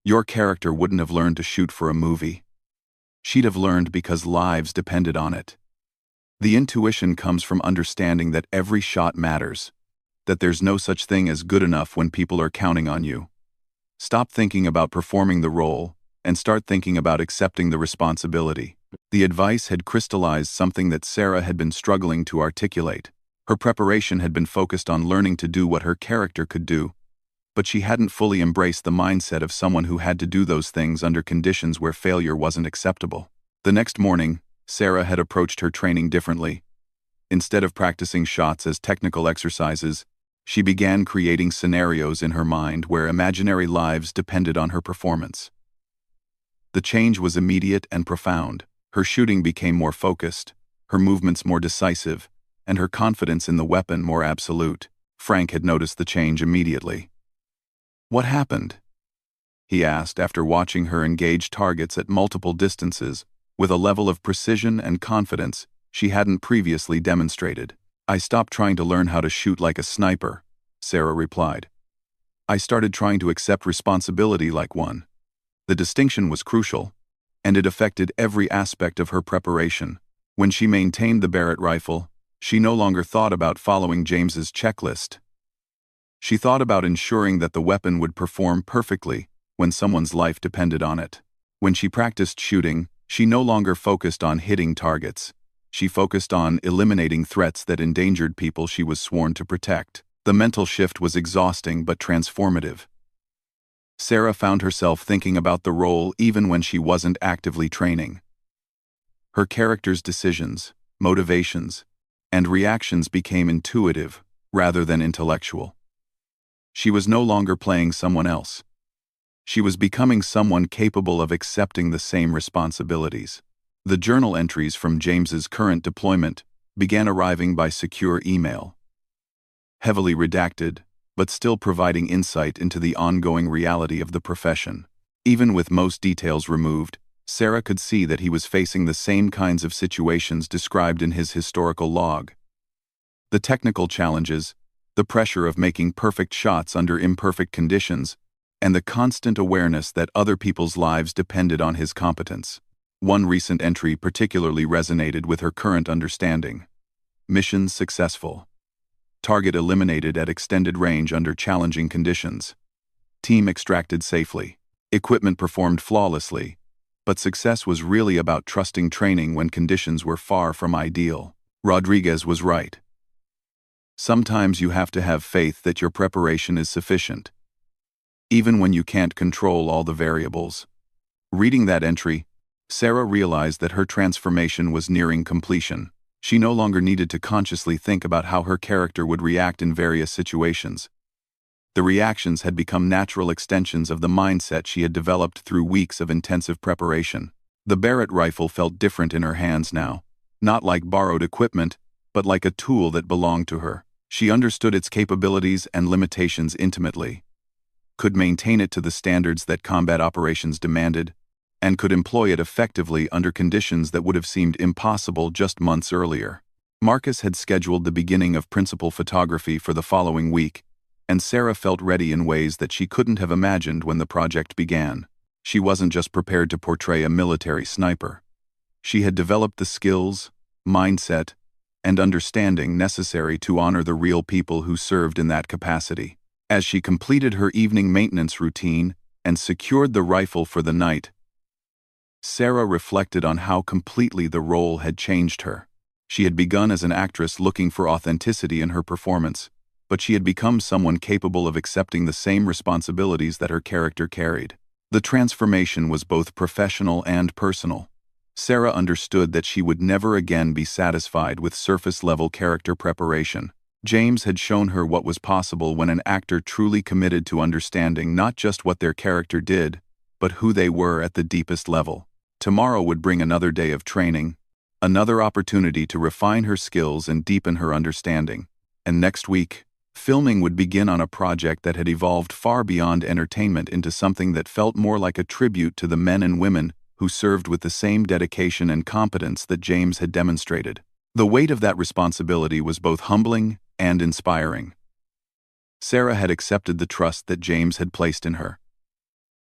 "Your character wouldn't have learned to shoot for a movie. She'd have learned because lives depended on it. The intuition comes from understanding that every shot matters, that there's no such thing as good enough when people are counting on you. Stop thinking about performing the role and start thinking about accepting the responsibility." The advice had crystallized something that Sarah had been struggling to articulate. Her preparation had been focused on learning to do what her character could do, but she hadn't fully embraced the mindset of someone who had to do those things under conditions where failure wasn't acceptable. The next morning, Sarah had approached her training differently. Instead of practicing shots as technical exercises, she began creating scenarios in her mind where imaginary lives depended on her performance. The change was immediate and profound. Her shooting became more focused, her movements more decisive, and her confidence in the weapon more absolute. Frank had noticed the change immediately. "What happened?" he asked after watching her engage targets at multiple distances with a level of precision and confidence she hadn't previously demonstrated. "I stopped trying to learn how to shoot like a sniper," Sarah replied. "I started trying to accept responsibility like one." The distinction was crucial, and it affected every aspect of her preparation. When she maintained the Barrett rifle, she no longer thought about following James's checklist. She thought about ensuring that the weapon would perform perfectly when someone's life depended on it. When she practiced shooting, she no longer focused on hitting targets. She focused on eliminating threats that endangered people she was sworn to protect. The mental shift was exhausting but transformative. Sarah found herself thinking about the role even when she wasn't actively training. Her character's decisions, motivations, and reactions became intuitive rather than intellectual. She was no longer playing someone else. She was becoming someone capable of accepting the same responsibilities. The journal entries from James's current deployment began arriving by secure email. Heavily redacted, but still providing insight into the ongoing reality of the profession. Even with most details removed, Sarah could see that he was facing the same kinds of situations described in his historical log. The technical challenges, the pressure of making perfect shots under imperfect conditions, and the constant awareness that other people's lives depended on his competence. One recent entry particularly resonated with her current understanding. "Mission successful. Target eliminated at extended range under challenging conditions. Team extracted safely. Equipment performed flawlessly, but success was really about trusting training when conditions were far from ideal." Rodriguez was right. Sometimes you have to have faith that your preparation is sufficient, even when you can't control all the variables. Reading that entry, Sarah realized that her transformation was nearing completion. She no longer needed to consciously think about how her character would react in various situations. The reactions had become natural extensions of the mindset she had developed through weeks of intensive preparation. The Barrett rifle felt different in her hands now, not like borrowed equipment, but like a tool that belonged to her. She understood its capabilities and limitations intimately, could maintain it to the standards that combat operations demanded, and could employ it effectively under conditions that would have seemed impossible just months earlier. Marcus had scheduled the beginning of principal photography for the following week, and Sarah felt ready in ways that she couldn't have imagined when the project began. She wasn't just prepared to portray a military sniper. She had developed the skills, mindset, and understanding necessary to honor the real people who served in that capacity. As she completed her evening maintenance routine and secured the rifle for the night, Sarah reflected on how completely the role had changed her. She had begun as an actress looking for authenticity in her performance, but she had become someone capable of accepting the same responsibilities that her character carried. The transformation was both professional and personal. Sarah understood that she would never again be satisfied with surface-level character preparation. James had shown her what was possible when an actor truly committed to understanding not just what their character did, but who they were at the deepest level. Tomorrow would bring another day of training, another opportunity to refine her skills and deepen her understanding. And next week, filming would begin on a project that had evolved far beyond entertainment into something that felt more like a tribute to the men and women who served with the same dedication and competence that James had demonstrated. The weight of that responsibility was both humbling and inspiring. Sarah had accepted the trust that James had placed in her,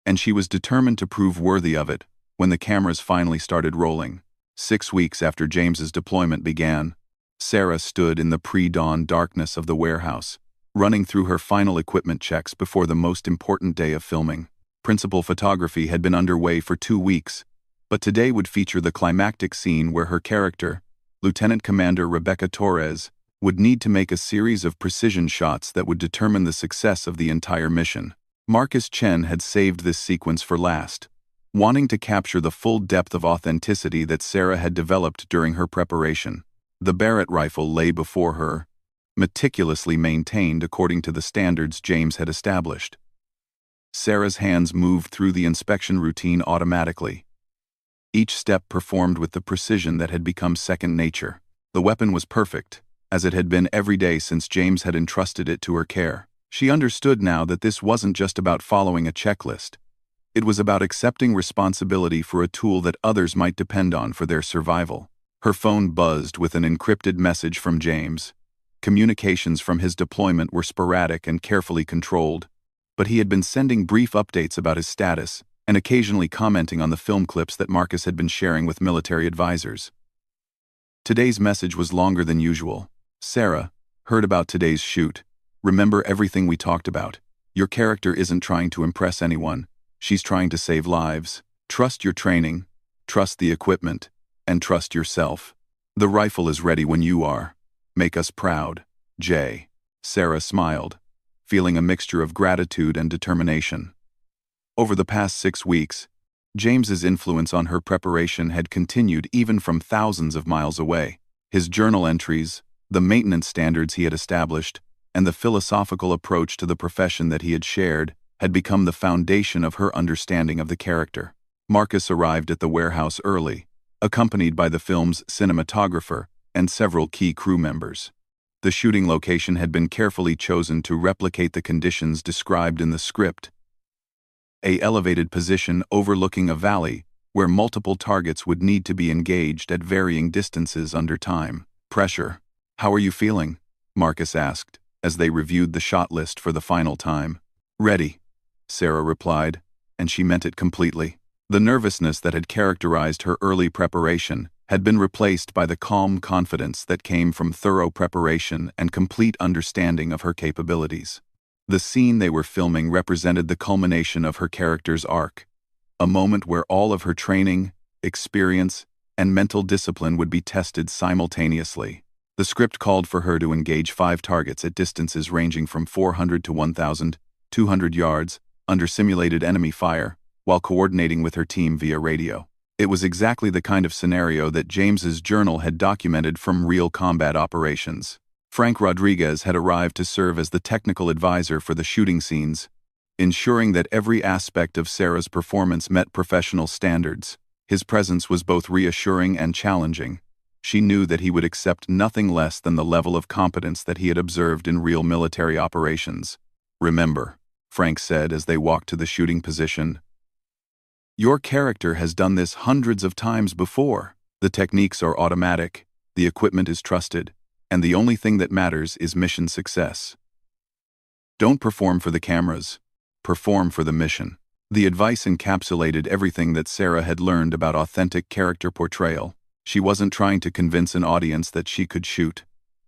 and she was determined to prove worthy of it when the cameras finally started rolling. 6 weeks after James's deployment began, Sarah stood in the pre-dawn darkness of the warehouse, running through her final equipment checks before the most important day of filming. Principal photography had been underway for 2 weeks, but today would feature the climactic scene where her character, Lieutenant Commander Rebecca Torres, would need to make a series of precision shots that would determine the success of the entire mission. Marcus Chen had saved this sequence for last, wanting to capture the full depth of authenticity that Sarah had developed during her preparation. The Barrett rifle lay before her, meticulously maintained according to the standards James had established. Sarah's hands moved through the inspection routine automatically, each step performed with the precision that had become second nature. The weapon was perfect, as it had been every day since James had entrusted it to her care. She understood now that this wasn't just about following a checklist. It was about accepting responsibility for a tool that others might depend on for their survival. Her phone buzzed with an encrypted message from James. Communications from his deployment were sporadic and carefully controlled, but he had been sending brief updates about his status and occasionally commenting on the film clips that Marcus had been sharing with military advisors. Today's message was longer than usual. Sarah, heard about today's shoot. Remember everything we talked about. Your character isn't trying to impress anyone. She's trying to save lives. Trust your training, trust the equipment, and trust yourself. The rifle is ready when you are. Make us proud, Jay. Sarah smiled, feeling a mixture of gratitude and determination. Over the past 6 weeks, James's influence on her preparation had continued even from thousands of miles away. His journal entries, the maintenance standards he had established, and the philosophical approach to the profession that he had shared had become the foundation of her understanding of the character. Marcus arrived at the warehouse early, accompanied by the film's cinematographer and several key crew members. The shooting location had been carefully chosen to replicate the conditions described in the script. An elevated position overlooking a valley where multiple targets would need to be engaged at varying distances under time pressure. "How are you feeling?" Marcus asked, as they reviewed the shot list for the final time. "Ready," Sarah replied, and she meant it completely. The nervousness that had characterized her early preparation had been replaced by the calm confidence that came from thorough preparation and complete understanding of her capabilities. The scene they were filming represented the culmination of her character's arc, a moment where all of her training, experience, and mental discipline would be tested simultaneously. The script called for her to engage 5 targets at distances ranging from 400 to 1,200 yards under simulated enemy fire, while coordinating with her team via radio. It was exactly the kind of scenario that James's journal had documented from real combat operations. Frank Rodriguez had arrived to serve as the technical advisor for the shooting scenes, ensuring that every aspect of Sarah's performance met professional standards. His presence was both reassuring and challenging. She knew that he would accept nothing less than the level of competence that he had observed in real military operations. "Remember," Frank said as they walked to the shooting position, Your character has done this hundreds of times before. The techniques are automatic, the equipment is trusted, and the only thing that matters is mission success. Don't perform for the cameras, perform for the mission. The advice encapsulated everything that Sarah had learned about authentic character portrayal. She wasn't trying to convince an audience that she could shoot.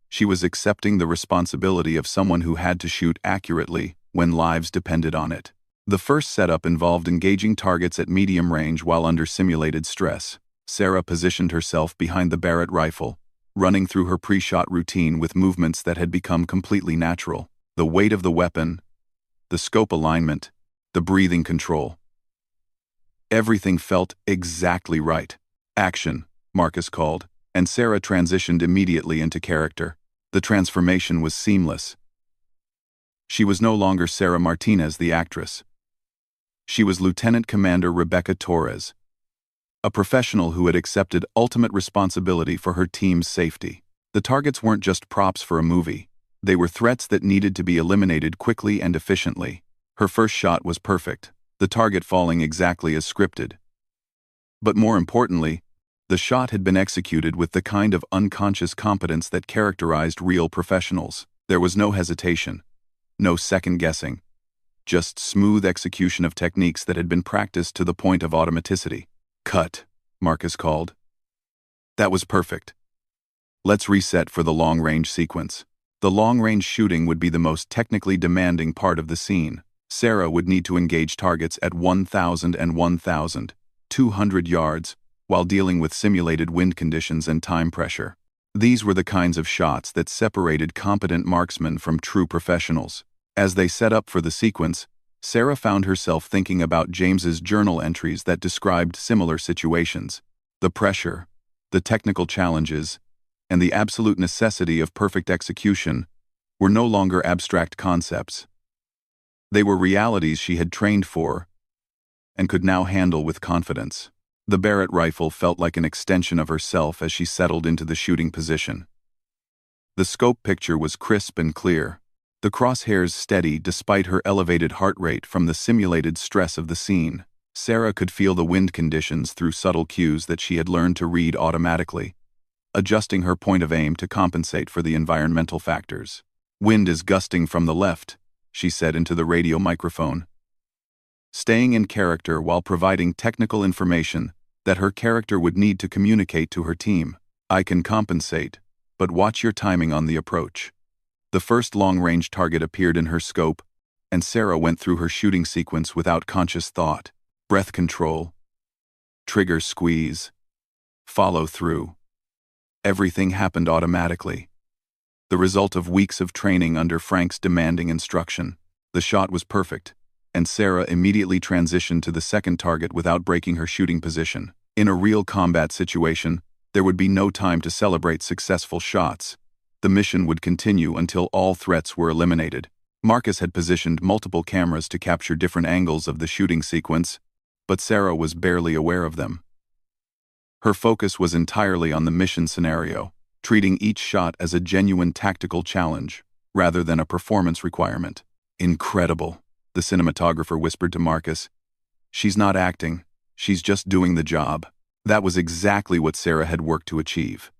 She was accepting the responsibility of someone who had to shoot accurately when lives depended on it. The first setup involved engaging targets at medium range while under simulated stress. Sarah positioned herself behind the Barrett rifle, running through her pre-shot routine with movements that had become completely natural. The weight of the weapon, the scope alignment, the breathing control. Everything felt exactly right. Action, Marcus called, and Sarah transitioned immediately into character. The transformation was seamless. She was no longer Sarah Martinez, the actress. She was Lieutenant Commander Rebecca Torres, a professional who had accepted ultimate responsibility for her team's safety. The targets weren't just props for a movie. They were threats that needed to be eliminated quickly and efficiently. Her first shot was perfect, the target falling exactly as scripted. But more importantly, the shot had been executed with the kind of unconscious competence that characterized real professionals. There was no hesitation, no second-guessing, just smooth execution of techniques that had been practiced to the point of automaticity. Cut, Marcus called. That was perfect. Let's reset for the long-range sequence. The long-range shooting would be the most technically demanding part of the scene. Sarah would need to engage targets at 1,000 and 1,200 yards while dealing with simulated wind conditions and time pressure. These were the kinds of shots that separated competent marksmen from true professionals. As they set up for the sequence, Sarah found herself thinking about James's journal entries that described similar situations. The pressure, the technical challenges, and the absolute necessity of perfect execution were no longer abstract concepts. They were realities she had trained for and could now handle with confidence. The Barrett rifle felt like an extension of herself as she settled into the shooting position. The scope picture was crisp and clear, the crosshairs steady despite her elevated heart rate from the simulated stress of the scene. Sarah could feel the wind conditions through subtle cues that she had learned to read automatically, adjusting her point of aim to compensate for the environmental factors. "Wind is gusting from the left," she said into the radio microphone, staying in character while providing technical information that her character would need to communicate to her team. "I can compensate, but watch your timing on the approach." The first long-range target appeared in her scope, and Sarah went through her shooting sequence without conscious thought. Breath control, trigger squeeze, follow through. Everything happened automatically, the result of weeks of training under Frank's demanding instruction. The shot was perfect, and Sarah immediately transitioned to the second target without breaking her shooting position. In a real combat situation, there would be no time to celebrate successful shots. The mission would continue until all threats were eliminated. Marcus had positioned multiple cameras to capture different angles of the shooting sequence, but Sarah was barely aware of them. Her focus was entirely on the mission scenario, treating each shot as a genuine tactical challenge, rather than a performance requirement. "Incredible," the cinematographer whispered to Marcus. "She's not acting, she's just doing the job." That was exactly what Sarah had worked to achieve.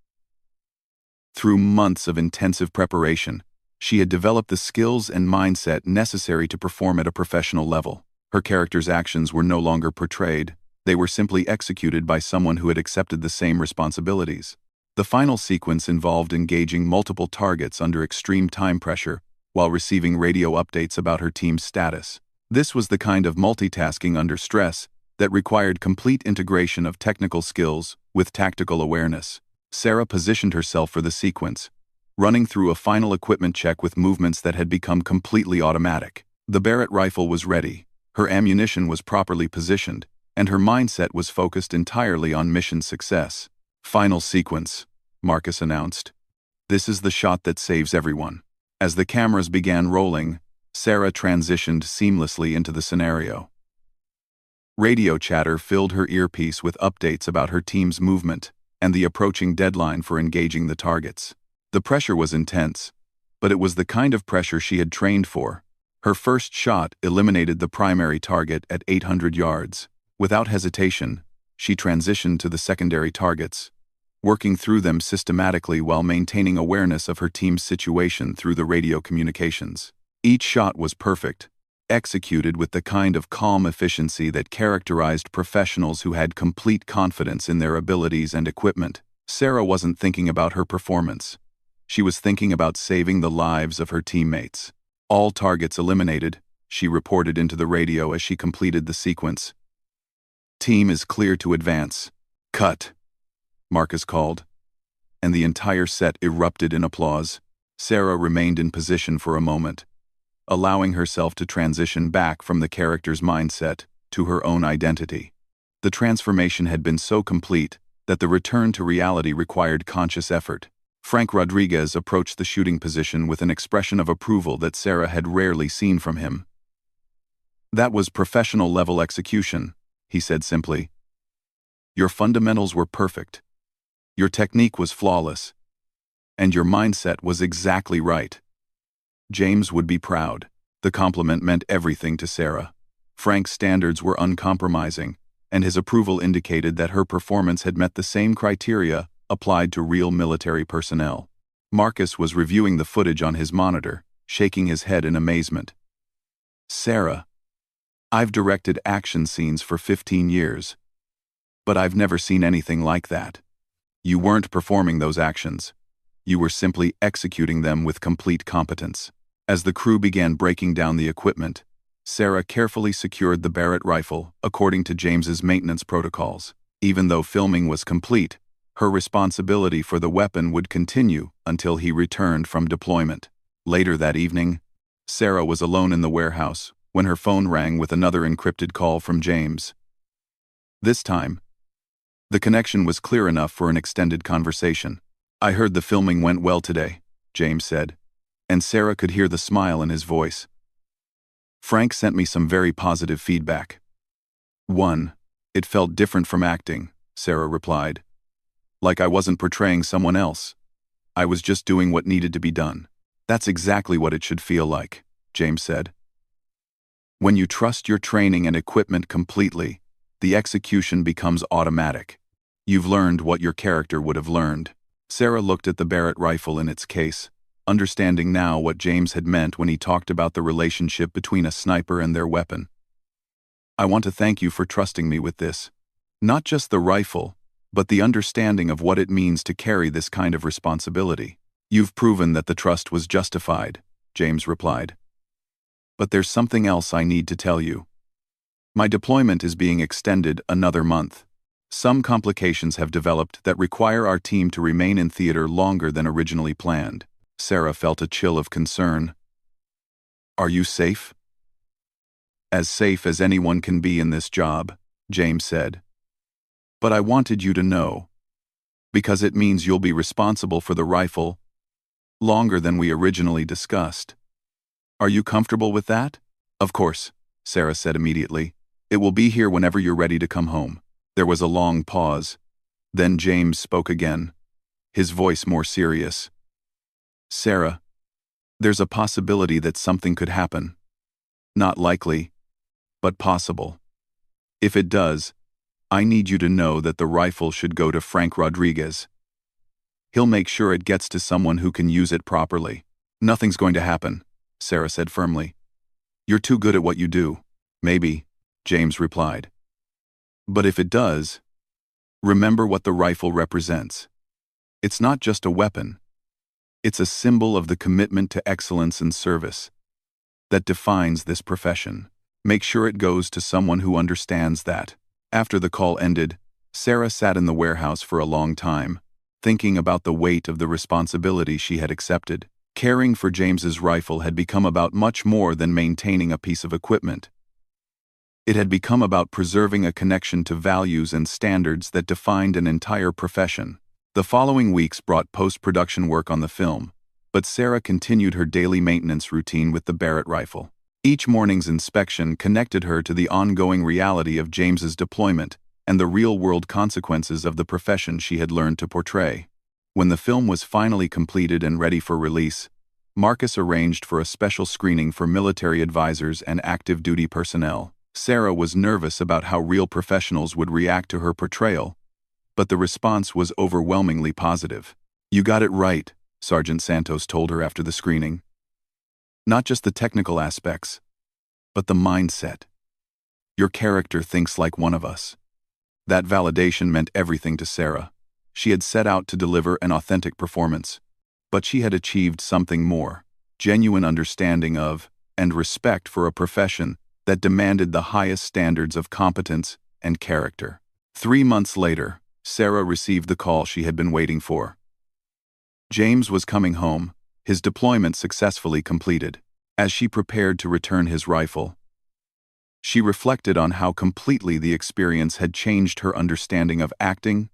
Through months of intensive preparation, she had developed the skills and mindset necessary to perform at a professional level. Her character's actions were no longer portrayed, they were simply executed by someone who had accepted the same responsibilities. The final sequence involved engaging multiple targets under extreme time pressure while receiving radio updates about her team's status. This was the kind of multitasking under stress that required complete integration of technical skills with tactical awareness. Sarah positioned herself for the sequence, running through a final equipment check with movements that had become completely automatic. The Barrett rifle was ready, her ammunition was properly positioned, and her mindset was focused entirely on mission success. "Final sequence," Marcus announced. "This is the shot that saves everyone." As the cameras began rolling, Sarah transitioned seamlessly into the scenario. Radio chatter filled her earpiece with updates about her team's movement and the approaching deadline for engaging the targets. The pressure was intense, but it was the kind of pressure she had trained for. Her first shot eliminated the primary target at 800 yards, Without hesitation, she transitioned to the secondary targets, working through them systematically while maintaining awareness of her team's situation through the radio communications. Each shot was perfect, executed with the kind of calm efficiency that characterized professionals who had complete confidence in their abilities and equipment. Sarah wasn't thinking about her performance. She was thinking about saving the lives of her teammates. All targets eliminated, she reported into the radio as she completed the sequence. Team is clear to advance. Cut, Marcus called, and the entire set erupted in applause. Sarah remained in position for a moment, allowing herself to transition back from the character's mindset to her own identity. The transformation had been so complete that the return to reality required conscious effort. Frank Rodriguez approached the shooting position with an expression of approval that Sarah had rarely seen from him. "That was professional-level execution," he said simply. "Your fundamentals were perfect. Your technique was flawless. And your mindset was exactly right." James would be proud. The compliment meant everything to Sarah. Frank's standards were uncompromising, and his approval indicated that her performance had met the same criteria applied to real military personnel. Marcus was reviewing the footage on his monitor, shaking his head in amazement. "Sarah, I've directed action scenes for 15 years. But I've never seen anything like that. You weren't performing those actions. You were simply executing them with complete competence." As the crew began breaking down the equipment, Sarah carefully secured the Barrett rifle according to James's maintenance protocols. Even though filming was complete, her responsibility for the weapon would continue until he returned from deployment. Later that evening, Sarah was alone in the warehouse when her phone rang with another encrypted call from James. This time, the connection was clear enough for an extended conversation. "I heard the filming went well today," James said, and Sarah could hear the smile in his voice. "Frank sent me some very positive feedback." "1. It felt different from acting," Sarah replied. "Like I wasn't portraying someone else. I was just doing what needed to be done." "That's exactly what it should feel like," James said. "When you trust your training and equipment completely, the execution becomes automatic. You've learned what your character would have learned." Sarah looked at the Barrett rifle in its case, understanding now what James had meant when he talked about the relationship between a sniper and their weapon. "I want to thank you for trusting me with this. Not just the rifle, but the understanding of what it means to carry this kind of responsibility." "You've proven that the trust was justified," James replied. "But there's something else I need to tell you. My deployment is being extended another month. Some complications have developed that require our team to remain in theater longer than originally planned." Sarah felt a chill of concern. "Are you safe?" "As safe as anyone can be in this job," James said. "But I wanted you to know, because it means you'll be responsible for the rifle longer than we originally discussed. Are you comfortable with that?" "Of course," Sarah said immediately. "It will be here whenever you're ready to come home." There was a long pause. Then James spoke again, his voice more serious. "Sarah, there's a possibility that something could happen. Not likely, but possible. If it does, I need you to know that the rifle should go to Frank Rodriguez. He'll make sure it gets to someone who can use it properly." "Nothing's going to happen," Sarah said firmly. "You're too good at what you do." "Maybe," James replied. "But if it does, remember what the rifle represents. It's not just a weapon. It's a symbol of the commitment to excellence and service that defines this profession. Make sure it goes to someone who understands that." After the call ended, Sarah sat in the warehouse for a long time, thinking about the weight of the responsibility she had accepted. Caring for James's rifle had become about much more than maintaining a piece of equipment. It had become about preserving a connection to values and standards that defined an entire profession. The following weeks brought post-production work on the film, but Sarah continued her daily maintenance routine with the Barrett rifle. Each morning's inspection connected her to the ongoing reality of James's deployment and the real-world consequences of the profession she had learned to portray. When the film was finally completed and ready for release, Marcus arranged for a special screening for military advisors and active duty personnel. Sarah was nervous about how real professionals would react to her portrayal, but the response was overwhelmingly positive. "You got it right," Sergeant Santos told her after the screening. "Not just the technical aspects, but the mindset. Your character thinks like one of us." That validation meant everything to Sarah. She had set out to deliver an authentic performance, but she had achieved something more: genuine understanding of, and respect for a profession that demanded the highest standards of competence and character. 3 months later, Sarah received the call she had been waiting for. James was coming home, his deployment successfully completed. As she prepared to return his rifle, she reflected on how completely the experience had changed her understanding of acting,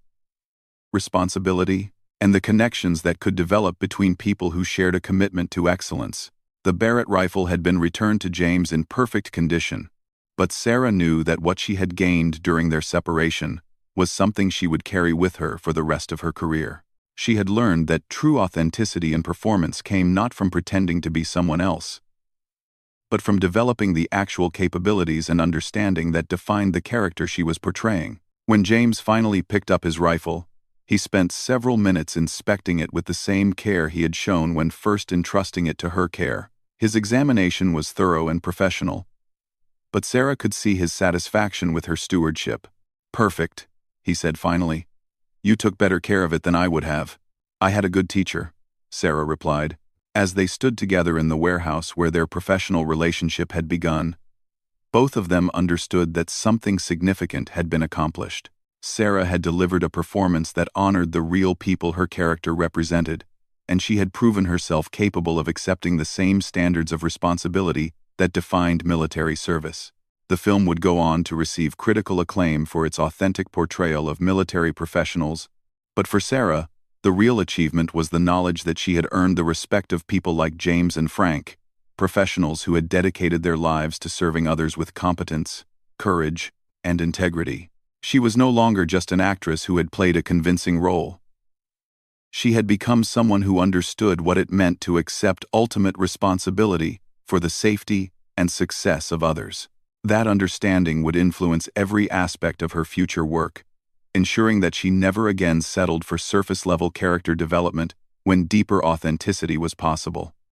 responsibility, and the connections that could develop between people who shared a commitment to excellence. The Barrett rifle had been returned to James in perfect condition, but Sarah knew that what she had gained during their separation was something she would carry with her for the rest of her career. She had learned that true authenticity in performance came not from pretending to be someone else, but from developing the actual capabilities and understanding that defined the character she was portraying. When James finally picked up his rifle, he spent several minutes inspecting it with the same care he had shown when first entrusting it to her care. His examination was thorough and professional, but Sarah could see his satisfaction with her stewardship. "Perfect," he said finally. "You took better care of it than I would have." "I had a good teacher," Sarah replied. As they stood together in the warehouse where their professional relationship had begun, both of them understood that something significant had been accomplished. Sarah had delivered a performance that honored the real people her character represented, and she had proven herself capable of accepting the same standards of responsibility that defined military service. The film would go on to receive critical acclaim for its authentic portrayal of military professionals, but for Sarah, the real achievement was the knowledge that she had earned the respect of people like James and Frank, professionals who had dedicated their lives to serving others with competence, courage, and integrity. She was no longer just an actress who had played a convincing role. She had become someone who understood what it meant to accept ultimate responsibility for the safety and success of others. That understanding would influence every aspect of her future work, ensuring that she never again settled for surface-level character development when deeper authenticity was possible.